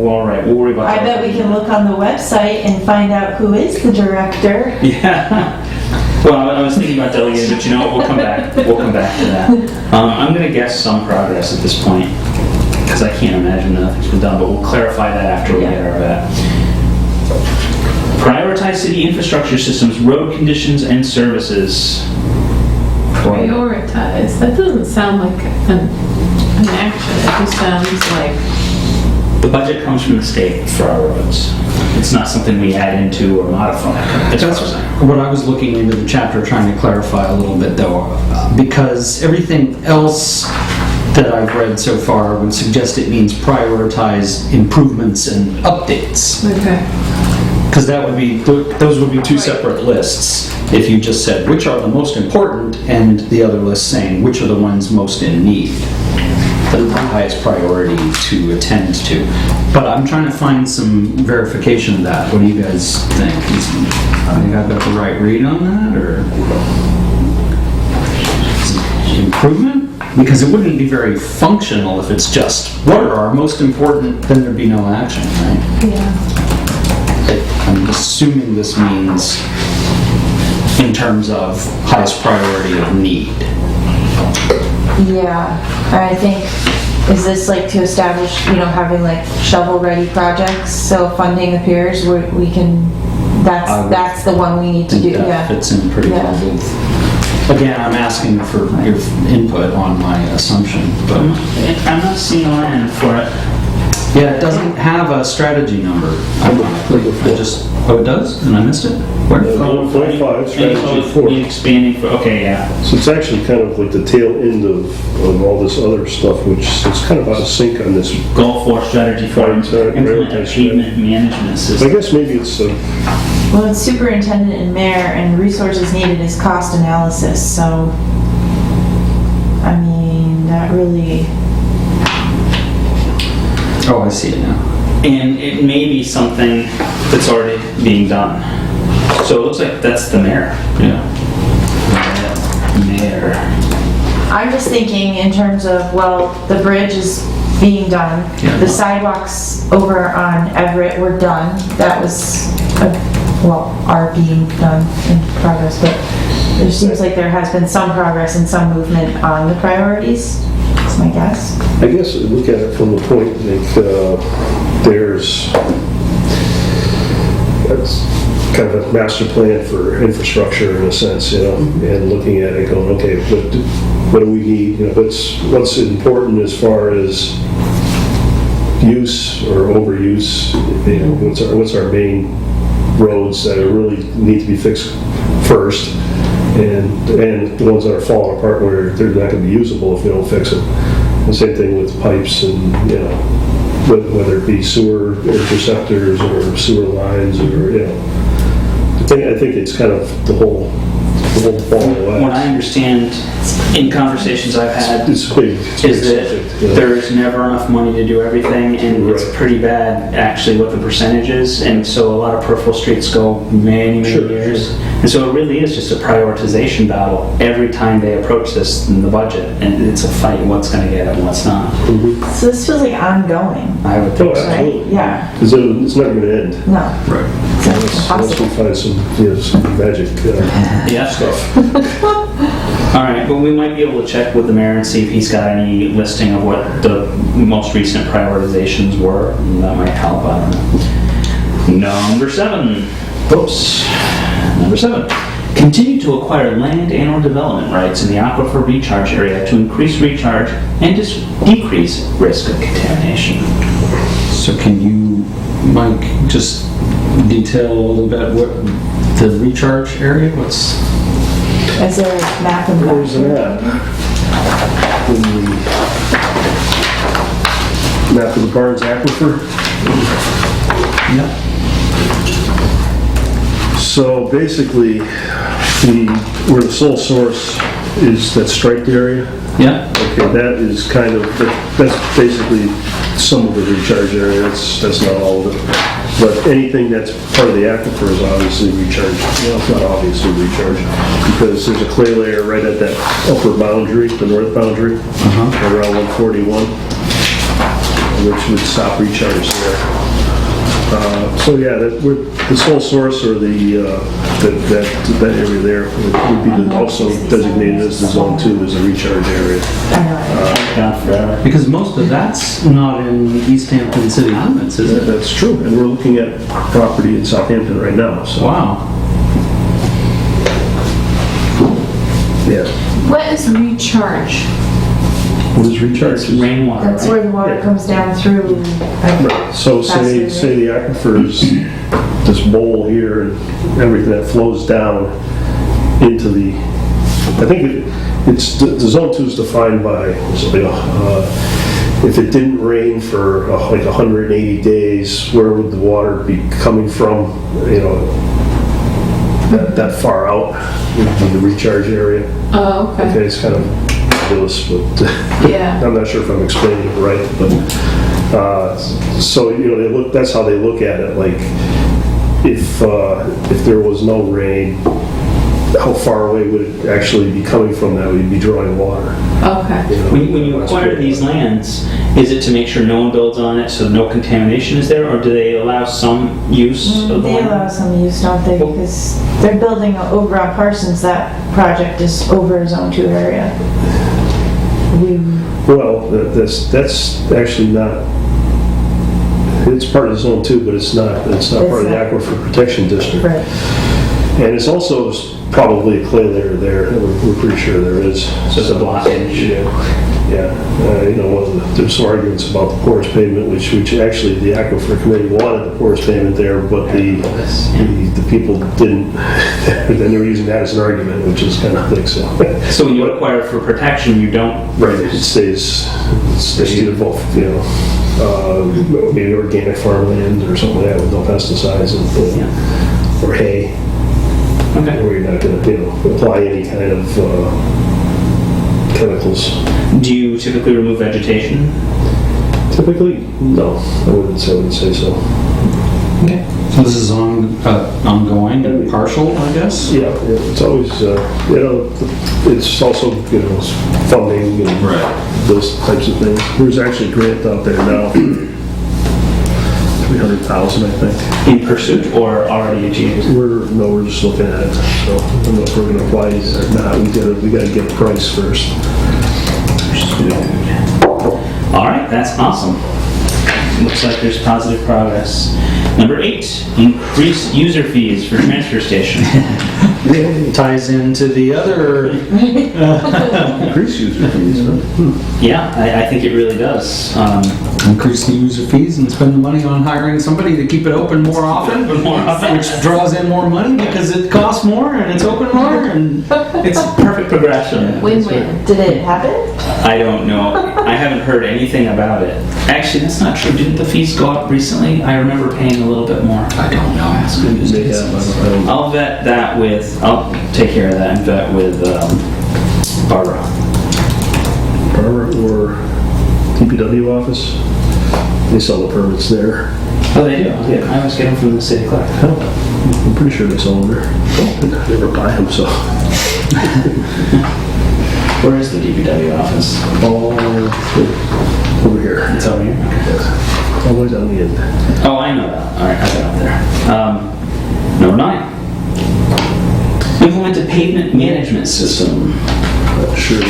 All right, we'll worry about I that. bet we can look on the website and find out who is the director. Yeah. Well, I was thinking about delegating, but you know what? We'll come back. We'll come back to that. I'm going to guess some progress at this point because I can't imagine nothing's been done, but we'll clarify that after we get our vet. Prioritize city infrastructure systems, road conditions, and services. prioritize. That doesn't sound like an action. It just sounds like, The budget comes from the state for our roads. It's not something we add into or modify. That's what I'm saying. What I was looking into the chapter, trying to clarify a little bit though, because everything else that I've read so far would suggest it means prioritize improvements and updates. okay. Because that would be, those would be two separate lists. If you just said which are the most important and the other list saying which are the ones most in need. The highest priority to attend to. But I'm trying to find some verification of that. What do you guys think? I think I've got the right read on that, or improvement? Because it wouldn't be very functional if it's just what are our most important, then there'd be no action, right? Yeah. I'm assuming this means in terms of highest priority of need. Yeah, I think, is this like to establish, having like shovel-ready projects, so funding appears, we can, that's the one we need to do, That yeah. fits in pretty well Yeah. with, again, I'm asking for your input on my assumption, but I'm not seeing a line for it. yeah, it doesn't have a strategy number. I just, oh, it does? And I missed it? Where? 1.5, strategy 4. Expanding for, okay, yeah. So it's actually kind of like the tail end of all this other stuff, which is kind of out of sync on this. Goal 4 strategy for Right, implement prioritize achievement management I system. guess maybe it's, Well, it's superintendent and mayor, and resources needed is cost analysis, so, I mean, that really, Oh, I see it now. And it may be something that's already being done. So it looks like that's the mayor. Yeah. Mayor. I'm just thinking in terms of, well, the bridge is being done. Yeah. The sidewalks over on Everett were done. That was, are being done in progress, but it seems like there has been some progress and some movement on the priorities. That's my guess. I guess look at it from the point that there's that's kind of a master plan for infrastructure in a sense, and looking at it going, okay, what do we need? What's important as far as use or overuse? What's our main roads that are really need to be fixed first, and the ones that are falling apart where they're not going to be usable if we don't fix it. The same thing with pipes and, whether it be sewer interceptors or sewer lines or, I think it's kind of the whole ball of wax. What I understand in conversations I've had It's big. is that there is never enough money to do everything, and it's Right. pretty bad actually what the percentage is, and so a lot of peripheral streets go many Sure, years. And so it really is just a prioritization battle every time they approach this in the budget, and it's a fight what's going to get it and what's not. So this feels like ongoing, I would Oh, think so. right? absolutely. Yeah, Because it's never going to end. no. Right. It's Unless we impossible. find some magic Yeah. stuff. All right, but we might be able to check with the mayor and see if he's got any listing of what the most recent prioritizations were. And that might help, I don't know. Number 7. Oops. Number 7. Continue to acquire land and/or development rights in the aquifer recharge area to increase recharge and decrease risk of contamination. So can you, Mike, just detail a little bit what the recharge area, what's... Is there a map in the back? Where's the map? In the map of the Barnes Aquifer. Yep. So basically, where the sole source is that striped area, Yeah? okay, that is kind of, that's basically some of the recharge area, that's not all of it. But anything that's part of the aquifer is obviously recharged. Well, it's not obviously recharged, because there's a clay layer right at that upper boundary, the north boundary, around 141, which would stop recharge there. So yeah, the sole source or that area there would be also designated as the zone 2 as a recharge area. Gone forever. Because most of that's not in Easthampton city limits, is it? That's true, and we're looking at property in Southampton right now, so. Wow. Yeah. What is recharge? What is recharge? It's rainwater, That's right? where the water Yeah. comes down through. Right. So say the aquifer is this bowl here and everything that flows down into the, I think it's the zone 2 is defined by, if it didn't rain for like 180 days, where would the water be coming from, that far out would be the recharge area. Oh, Okay, okay. it's kind of ridiculous, but Yeah. I'm not sure if I'm explaining it right, but so that's how they look at it. Like if there was no rain, how far away would it actually be coming from that we'd be drawing water? Okay. When you acquire these lands, is it to make sure no one builds on it so no contamination is there, or do they allow some use of the They allow land? some use, don't they? Because they're building over on Parsons, that project is over Zone 2 area. Well, that's actually not. It's part of Zone 2, but it's not part of the Aquifer Protection District. Right. And it's also probably a clay layer there. We're pretty sure there is. So it's a blockage. Yeah. There's some arguments about the porous pavement, which actually the Aquifer Committee wanted the porous pavement there, but the people didn't. Then they were using that as an argument, which is kind of thick. So when you acquire for protection, you don't... Right, it stays either both, maybe organic farmland or something like that with no pesticides or hay. Okay. Where you're not going to, apply any kind of chemicals. Do you typically remove vegetation? Typically, no, I wouldn't say so. Okay. So this is ongoing and partial, I guess? Yeah, it's always, it's also, funding and those types of things. There's actually a grant out there now, 300,000, I think. In pursuit or already achieved? We're just looking at it, so I don't know if we're gonna apply it or not. We gotta get a price first. All right, that's awesome. Looks like there's positive progress. Number 8, increase user fees for transfer station. Ties into the other... Increase user fees, huh? Yeah, I think it really does. Increase the user fees and spend the money on hiring somebody to keep it open more often, which draws in more money because it costs more and it's open more, and It's a perfect progression. Win-win. Did it happen? I don't know. I haven't heard anything about it. Actually, that's not true. Didn't the fees go up recently? I remember paying a little bit more. I don't know. Ask me. They have, I don't know. I'll take care of that and vet with Barbara. Barbara or DPW office, they sell the permits there. Oh, they do? Yeah. I always get them from the city clerk. I'm pretty sure they sell them there. I never buy them, so. Where is the DPW office? Over here. It's over here. All the way down the end. Oh, I know that. All right, I got up there. Number 9. Implement a pavement management system. Sure.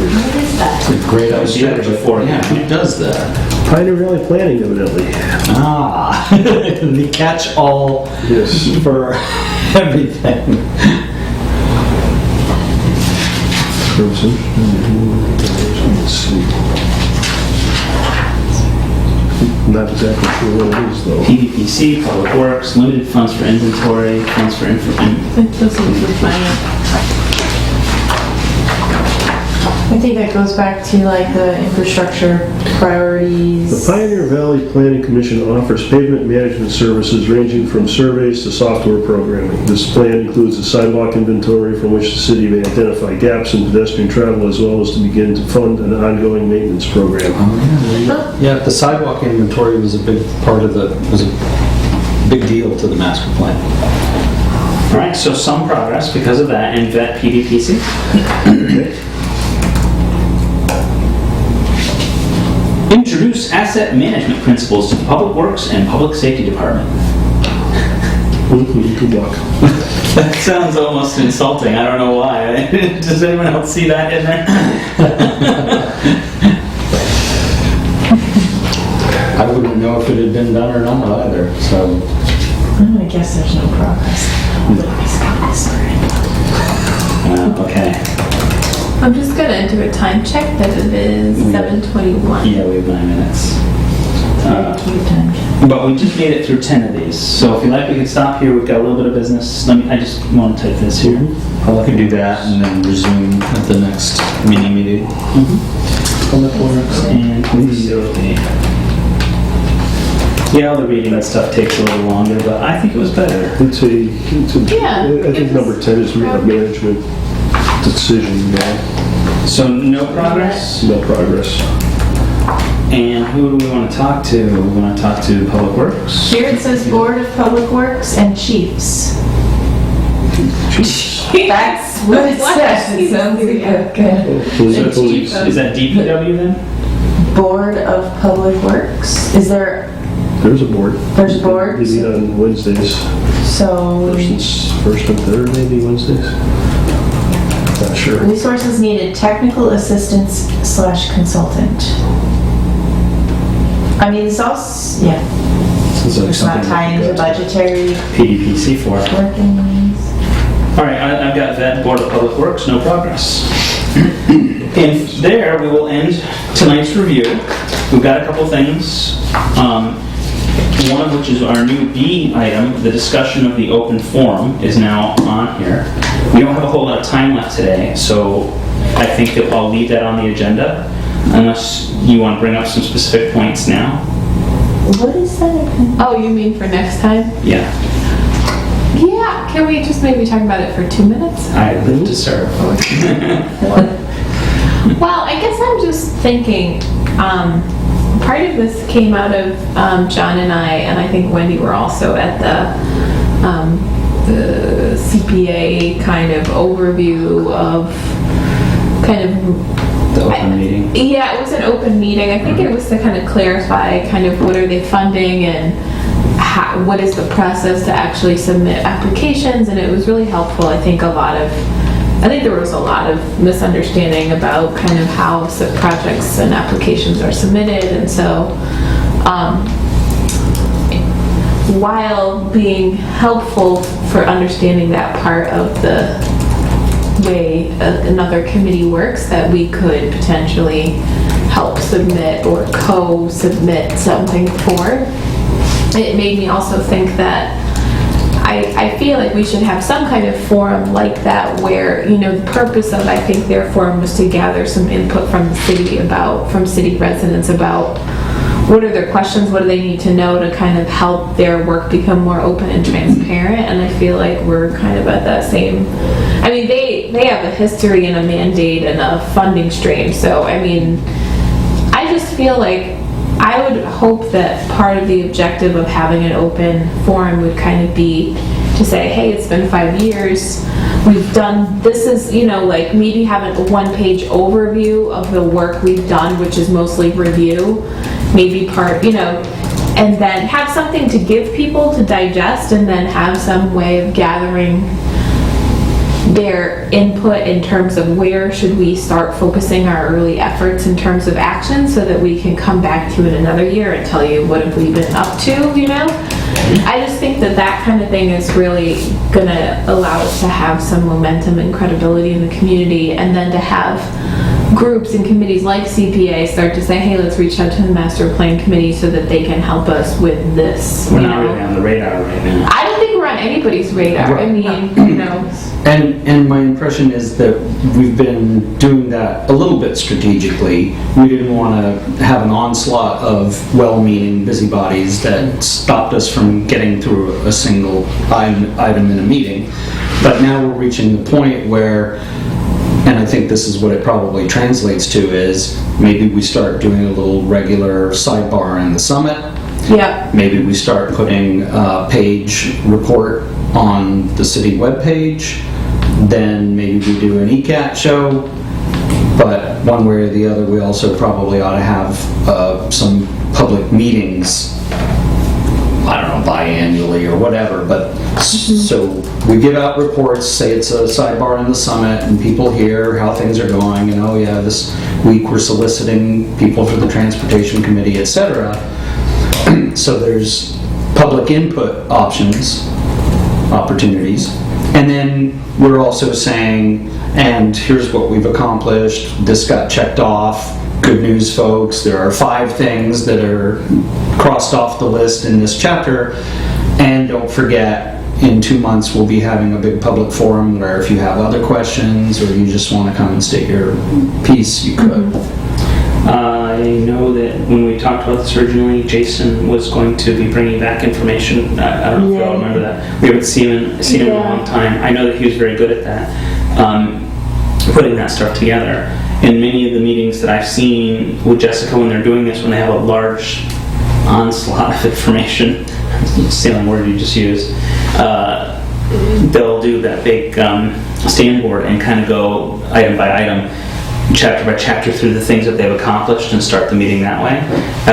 What is that? It's a great That was the idea. other before. Yeah, who does that? Pioneer Valley Planning, evidently. Ah, the catch-all Yes. for everything. Let's see. Not exactly sure what it is, though. PVPC, Public Works, limited funds for inventory, funds for Those things are fine. I think that goes back to like the infrastructure priorities. The Pioneer Valley Planning Commission offers pavement management services ranging from surveys to software programming. This plan includes a sidewalk inventory from which the city may identify gaps in pedestrian travel, as well as to begin to fund an ongoing maintenance program. Yeah, the sidewalk inventory was a big part of was a big deal to the master plan. All right, so some progress because of that, and vet PVPC. Introduce asset management principles to the Public Works and Public Safety Department. Good luck. That sounds almost insulting. I don't know why. Does anyone else see that in there? I wouldn't know if it had been done or not either, so. I guess there's no progress. Okay. I'm just gonna do a time check that it is 7:21. Yeah, we have 9 minutes. But we just made it through 10 of these, so if you like, we can stop here. We've got a little bit of business. I just want to type this here. I can do that and then resume at the next mini meeting. Public Works and Facility. Yeah, all the reading and stuff takes a little longer, but I think it was better. Yeah, I think it number was- 10 is a management decision, yeah. So no progress? No progress. And who do we want to talk to? We want to talk to Public Works? Here it says Board of Public Works and Chiefs. That's what it says. It sounds like a Police. Is that DPW then? Board of Public Works. Is there, There's a board. there's a board? They meet on Wednesdays, So, first and third, maybe Wednesdays. Not sure. resources needed, technical assistance / consultant. I mean, it's all, yeah, it's not tied into budgetary PDPC for it. workings. All right, I've got vet, Board of Public Works, no progress. And there we will end tonight's review. We've got a couple things. One of which is our new B item, the discussion of the open forum is now on here. We don't have a whole lot of time left today, so I think that I'll leave that on the agenda unless you want to bring up some specific points now. What is that? Oh, you mean for next time? Yeah, Yeah, can we just maybe talk about it for 2 minutes? I live to serve. Well, I guess I'm just thinking, part of this came out of John and I think Wendy were also at the CPA kind of overview of kind of The open meeting. Yeah, it was an open meeting. I think it was to kind of clarify kind of what are they funding and what is the process to actually submit applications, and it was really helpful. I think there was a lot of misunderstanding about kind of how projects and applications are submitted, and so while being helpful for understanding that part of the way another committee works, that we could potentially help submit or co-submit something for. It made me also think that I feel like we should have some kind of forum like that where, the purpose of, I think, their forum was to gather some input from the city from city residents about what are their questions, what do they need to know to kind of help their work become more open and transparent. And I feel like we're kind of at that same, they have a history and a mandate and a funding stream. So, I just feel like I would hope that part of the objective of having an open forum would kind of be to say, hey, it's been 5 years, we've done, this is, maybe have a one-page overview of the work we've done, which is mostly review, maybe part, and then have something to give people to digest, and then have some way of gathering their input in terms of where should we start focusing our early efforts in terms of action, so that we can come back to it another year and tell you what have we been up to, you know? I just think that that kind of thing is really gonna allow us to have some momentum and credibility in the community, and then to have groups and committees like CPA start to say, hey, let's reach out to the master plan committee so that they can help us with this. We're you not know? really on the radar right now. I don't think we're on anybody's radar. I mean, you know. And my impression is that we've been doing that a little bit strategically. We didn't want to have an onslaught of well-meaning busybodies that stopped us from getting through a single item in a meeting. But now we're reaching the point where, and I think this is what it probably translates to, is maybe we start doing a little regular sidebar in the summit. Yeah. Maybe we start putting a page report on the city webpage. Then maybe we do an ECAT show. But one way or the other, we also probably ought to have some public meetings, I don't know, biannually or whatever, but so we give out reports, say it's a sidebar in the summit, and people hear how things are going, and oh yeah, this week we're soliciting people for the transportation committee, etc. So there's public input opportunities, and then we're also saying, and here's what we've accomplished, this got checked off. Good news, folks, there are 5 things that are crossed off the list in this chapter, and don't forget, in 2 months we'll be having a big public forum where if you have other questions or you just want to come and state your piece, you could. I know that when we talked about this originally, Jason was going to be bringing back information. I don't know if you all remember that. We haven't seen him in a long time. I know that he was very good at that, putting that stuff together. In many of the meetings that I've seen with Jessica, when they're doing this, when they have a large onslaught of information, stealing word you just used, they'll do that big stand board and kind of go item by item, chapter by chapter through the things that they've accomplished and start the meeting that way.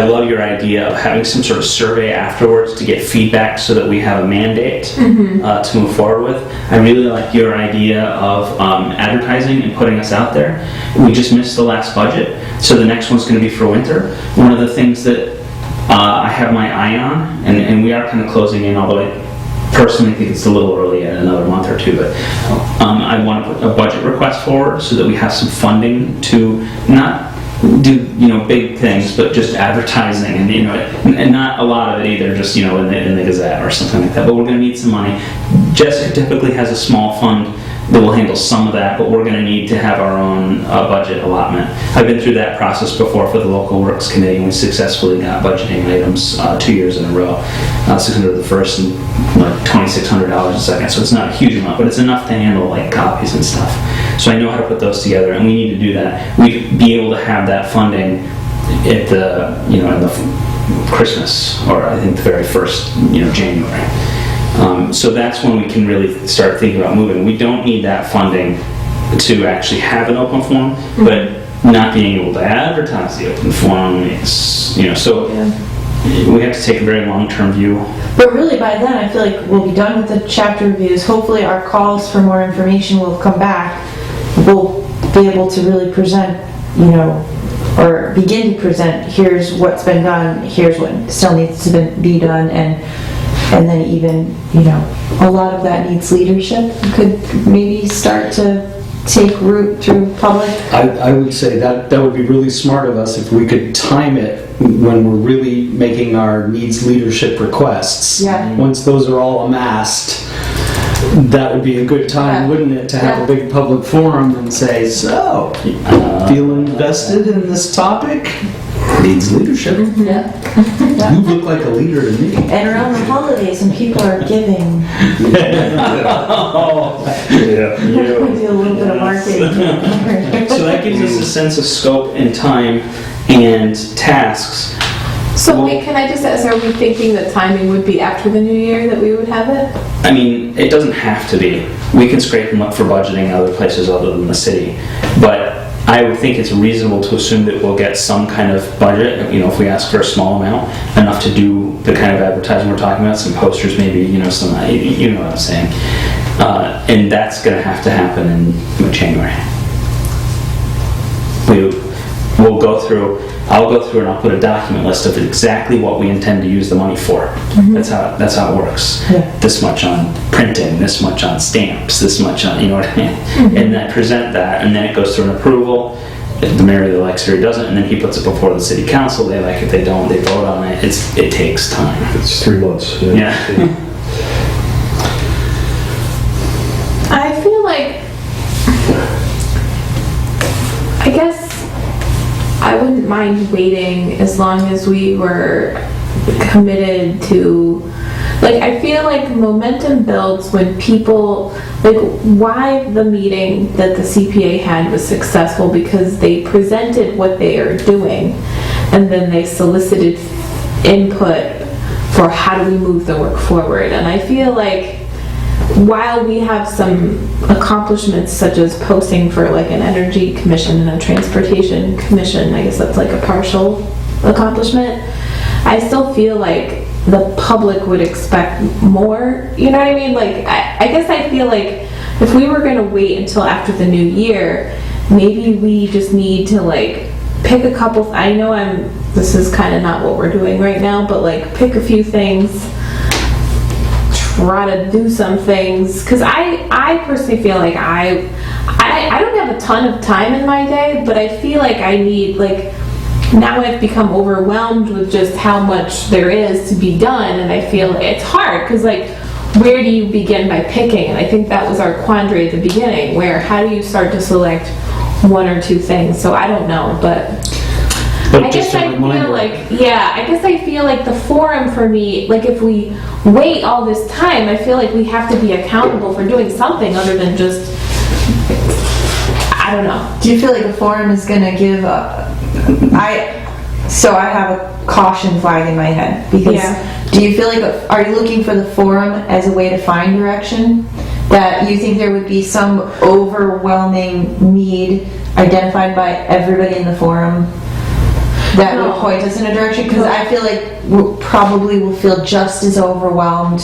I love your idea of having some sort of survey afterwards to get feedback so that we have a mandate to move forward with. I really like your idea of advertising and putting us out there. We just missed the last budget, so the next one's going to be for winter. One of the things that I have my eye on, and we are kind of closing in, although I personally think it's a little early in another month or two, but I want to put a budget request forward so that we have some funding to not do big things, but just advertising and not a lot of it either, just in the Gazette or something like that. But we're going to need some money. Jessica typically has a small fund that will handle some of that, but we're going to need to have our own budget allotment. I've been through that process before for the local works committee, and we successfully got budgeting items 2 years in a row. $600 the first and $2,600 a second. So it's not a huge amount, but it's enough to handle like copies and stuff. So I know how to put those together, and we need to do that. We'd be able to have that funding at the in the Christmas, or I think the very first January. So that's when we can really start thinking about moving. We don't need that funding to actually have an open forum, but not being able to advertise the open forum is, so we have to take a very long-term view. But really by then, I feel like we'll be done with the chapter reviews. Hopefully our calls for more information will come back. We'll be able to really present, or begin to present, here's what's been done, here's what still needs to be done, and then even, a lot of that needs leadership. Could maybe start to take root through public. I would say that would be really smart of us if we could time it when we're really making our needs leadership requests. Yeah. Once those are all amassed, that would be a good time, wouldn't it, to have a big public forum and say, so, feel invested in this topic? Needs leadership. You look like a leader to me. And around the holidays when people are giving, we do a little bit of marketing. So that gives us a sense of scope and time and tasks. So wait, can I just ask, are we thinking that timing would be after the new year that we would have it? I mean, it doesn't have to be. We can scrape and look for budgeting in other places other than the city. But I would think it's reasonable to assume that we'll get some kind of budget, if we ask for a small amount, enough to do the kind of advertising we're talking about, some posters maybe, some, you know what I'm saying. And that's going to have to happen in January. I'll go through and I'll put a document list of exactly what we intend to use the money for. That's how it works. Yeah. This much on printing, this much on stamps, this much on, you know what I mean? And then I present that, and then it goes through an approval. If the mayor either likes it or doesn't, and then he puts it before the city council. They like it, they don't, they vote on it. It takes time. It's 3 months. Yeah. I feel like, I guess I wouldn't mind waiting as long as we were committed to, I feel like momentum builds when people, why the meeting that the CPA had was successful because they presented what they are doing and then they solicited input for how do we move the work forward. And I feel like while we have some accomplishments such as posting for an energy commission and a transportation commission, I guess that's a partial accomplishment, I still feel like the public would expect more, you know what I mean? I guess I feel like if we were going to wait until after the new year, maybe we just need to pick a couple, I know this is kind of not what we're doing right now, but pick a few things, try to do some things, because I personally feel like I don't have a ton of time in my day, but I feel like I need, now I've become overwhelmed with just how much there is to be done, and I feel it's hard, because where do you begin by picking? And I think that was our quandary at the beginning, how do you start to select one or two things? So I don't know, but I guess I feel like the forum for me, if we wait all this time, I feel like we have to be accountable for doing something other than just, I don't know. Do you feel like the forum is going to give so I have a caution flag in my head because do you feel are you looking for the forum as a way to find direction? That you think there would be some overwhelming need identified by everybody in the forum that would point us in a direction? Because I feel like we probably will feel just as overwhelmed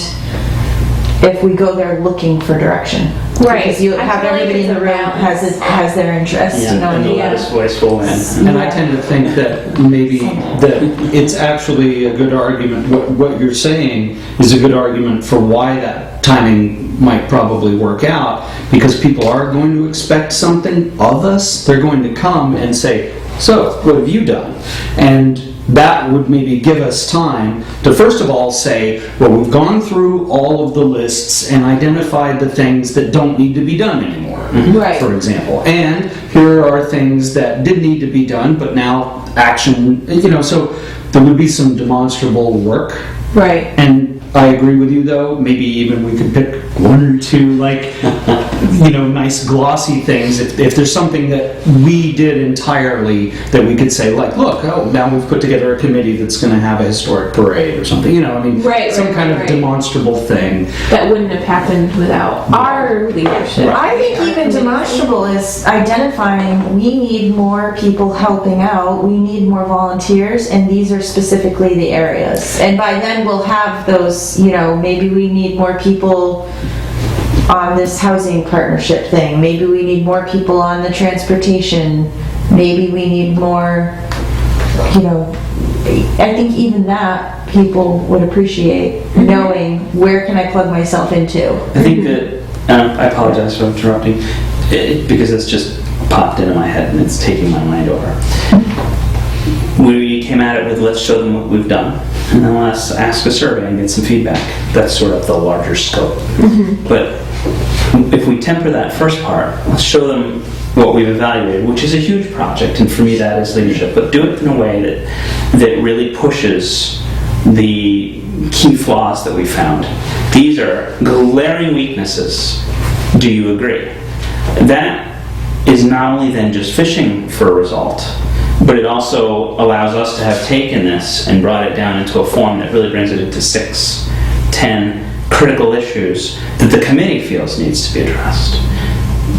if we go there looking for direction. Right. Because you have everybody in the room has their interest, Yeah, you know what I and the mean? loudest voice will win. And I tend to think that maybe that it's actually a good argument. What you're saying is a good argument for why that timing might probably work out, because people are going to expect something of us. They're going to come and say, so, what have you done? And that would maybe give us time to first of all say, well, we've gone through all of the lists and identified the things that don't need to be done anymore, Right. for example. And here are things that did need to be done, but now action, so there would be some demonstrable work. Right. And I agree with you though, maybe even we could pick one or two nice glossy things if there's something that we did entirely that we could say look, now we've put together a committee that's going to have a historic parade or something, some kind of demonstrable thing. That wouldn't have happened without our leadership. I think even demonstrable is identifying we need more people helping out, we need more volunteers, and these are specifically the areas. And by then we'll have those, maybe we need more people on this housing partnership thing, maybe we need more people on the transportation, maybe we need more, I think even that people would appreciate knowing where can I plug myself into. I think that, I apologize for interrupting, because it's just popped into my head and it's taking my mind over. We came at it with let's show them what we've done, and then let's ask a survey and get some feedback. That's sort of the larger scope. But if we temper that first part, let's show them what we've evaluated, which is a huge project, and for me that is leadership, but do it in a way that really pushes the key flaws that we found. These are glaring weaknesses. Do you agree? That is not only then just fishing for a result, but it also allows us to have taken this and brought it down into a form that really brings it into 6-10 critical issues that the committee feels needs to be addressed.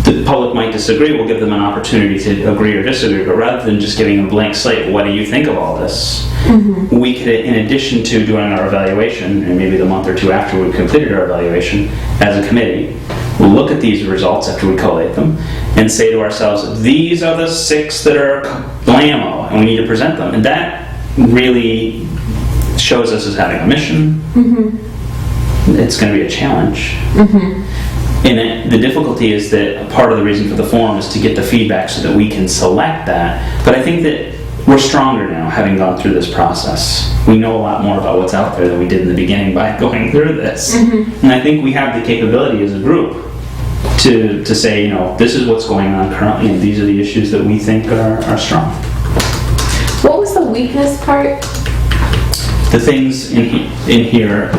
the public might disagree, we'll give them an opportunity to agree or disagree, but rather than just giving them a blank slate, what do you think of all this? We could, in addition to doing our evaluation, and maybe the month or two after we've completed our evaluation, as a committee, we'll look at these results after we collate them, and say to ourselves, these are the 6 that are blammo, and we need to present them. And that really shows us as having a mission. It's going to be a challenge. And the difficulty is that part of the reason for the forum is to get the feedback so that we can select that. But I think that we're stronger now, having gone through this process. We know a lot more about what's out there than we did in the beginning by going through this. And I think we have the capability as a group to say, this is what's going on currently, and these are the issues that we think are strong. What was the weakness part? The things in here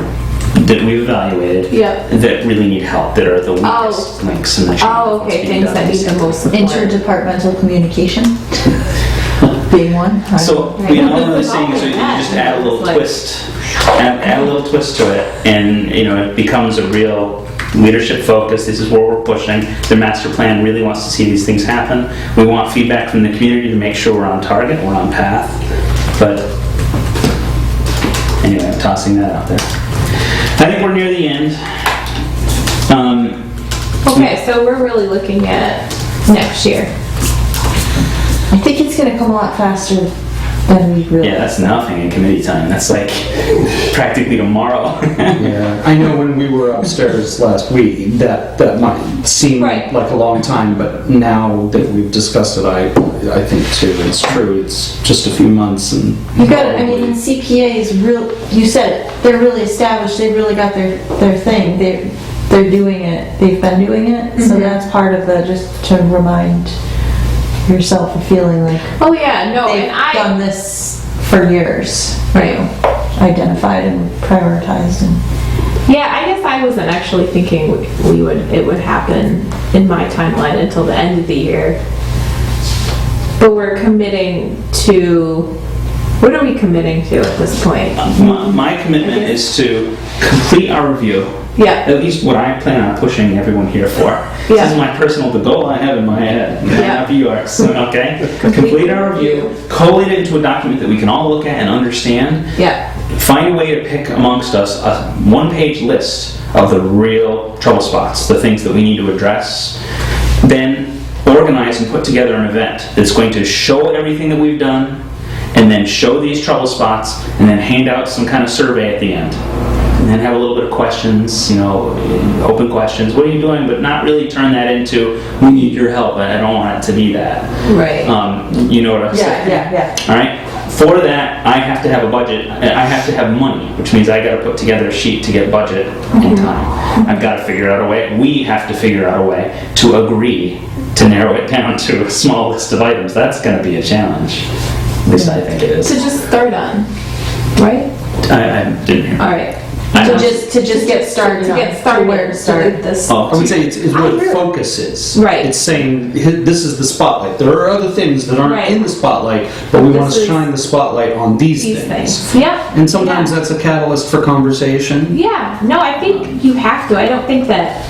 that we've evaluated Yep. that really need help, that are the weakest links in the chain. Oh, okay, things that need the most support. Interdepartmental communication being one. So, Right. all I'm really saying is that you just add a little Like- twist, add a little twist to it, and it becomes a real leadership focus. This is where we're pushing. The master plan really wants to see these things happen. We want feedback from the community to make sure we're on target, we're on path. But anyway, I'm tossing that out there. I think we're near the end. Okay, so we're really looking at next year. I think it's gonna come a lot faster than we realize. Yeah, that's nothing in committee time. That's like practically tomorrow. Yeah, I know when we were upstairs last week, that might seem Right. like a long time, but now that we've discussed it, I think too, it's true, it's just a few months and... You got it, I mean, CPA is real, you said it, they're really established, they've really got their thing, they're doing it, they've been doing it, so that's part of the, just to remind yourself of feeling like Oh yeah, no, they've and done this for years. Right. Identified and prioritized and... Yeah, I guess I wasn't actually thinking it would happen in my timeline until the end of the year. But we're committing to, what are we committing to at this point? My commitment is to complete our review. Yeah, At least what I plan on pushing everyone here for. This Yeah. is my personal goal I have in my head. It might Yeah. not be yours, okay? Complete our review, collate it into a document that we can all look at and understand. yeah, Find a way to pick amongst us a one-page list of the real trouble spots, the things that we need to address. Then organize and put together an event that's going to show everything that we've done, and then show these trouble spots, and then hand out some kind of survey at the end. And then have a little bit of questions, open questions. What are you doing? But not really turn that into, we need your help. I don't want it to be that. right. You know what I'm saying? Yeah. All right. For that, I have to have a budget. I have to have money, which means I got to put together a sheet to get budget in time. I've got to figure out a way. We have to figure out a way to agree to narrow it down to a small list of items. That's going to be a challenge. At least I think it is. To just start on, right? I didn't hear. All right. To just get started To on, get started. where to start. This. Oh, I would say it's where the focus is. Right. It's saying, this is the spotlight. There are other things that aren't Right. in the spotlight, but we want This to is- shine the spotlight on these These things. things. Yep. And sometimes Yeah. that's a catalyst for conversation. Yeah, no, I think you have to. I don't think that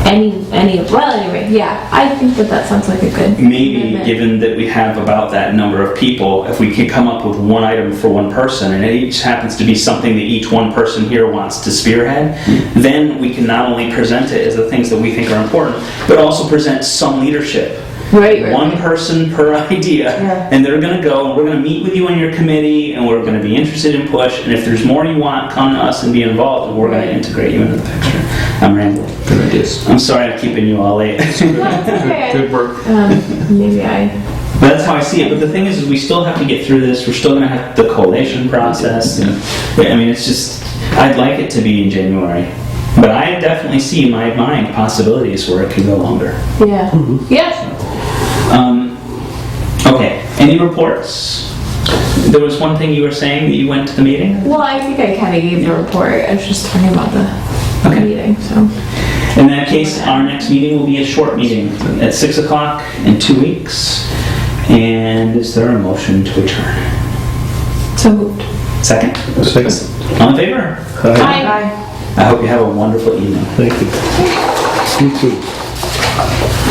anyway, yeah, I think that sounds like a good Maybe, commitment. given that we have about that number of people, if we could come up with one item for one person, and it each happens to be something that each one person here wants to spearhead, then we can not only present it as the things that we think are important, but also present some leadership. Right. One person per idea, Yeah. and they're going to go, and we're going to meet with you in your committee, and we're going to be interested in push, and if there's more you want, come to us and be involved, and we're going to integrate you into the picture. I'm rambling. Good ideas. I'm sorry I'm keeping you all late. No, it's okay. Good work. Maybe I. But that's how I see it. But the thing is we still have to get through this. We're still going to have the collation process. And, I mean, it's just, I'd like it to be in January. But I definitely see in my mind possibilities where it could go longer. Yeah. Yeah. Okay, any reports? There was one thing you were saying that you went to the meeting? Well, I think I kind of gave the report. I was just talking about the Okay. meeting, so. In that case, our next meeting will be a short meeting at 6 o'clock in 2 weeks. And is there a motion to adjourn? So moved. Second? Second. All in favor? Hi. Bye. I hope you have a wonderful evening. Thank you. You too.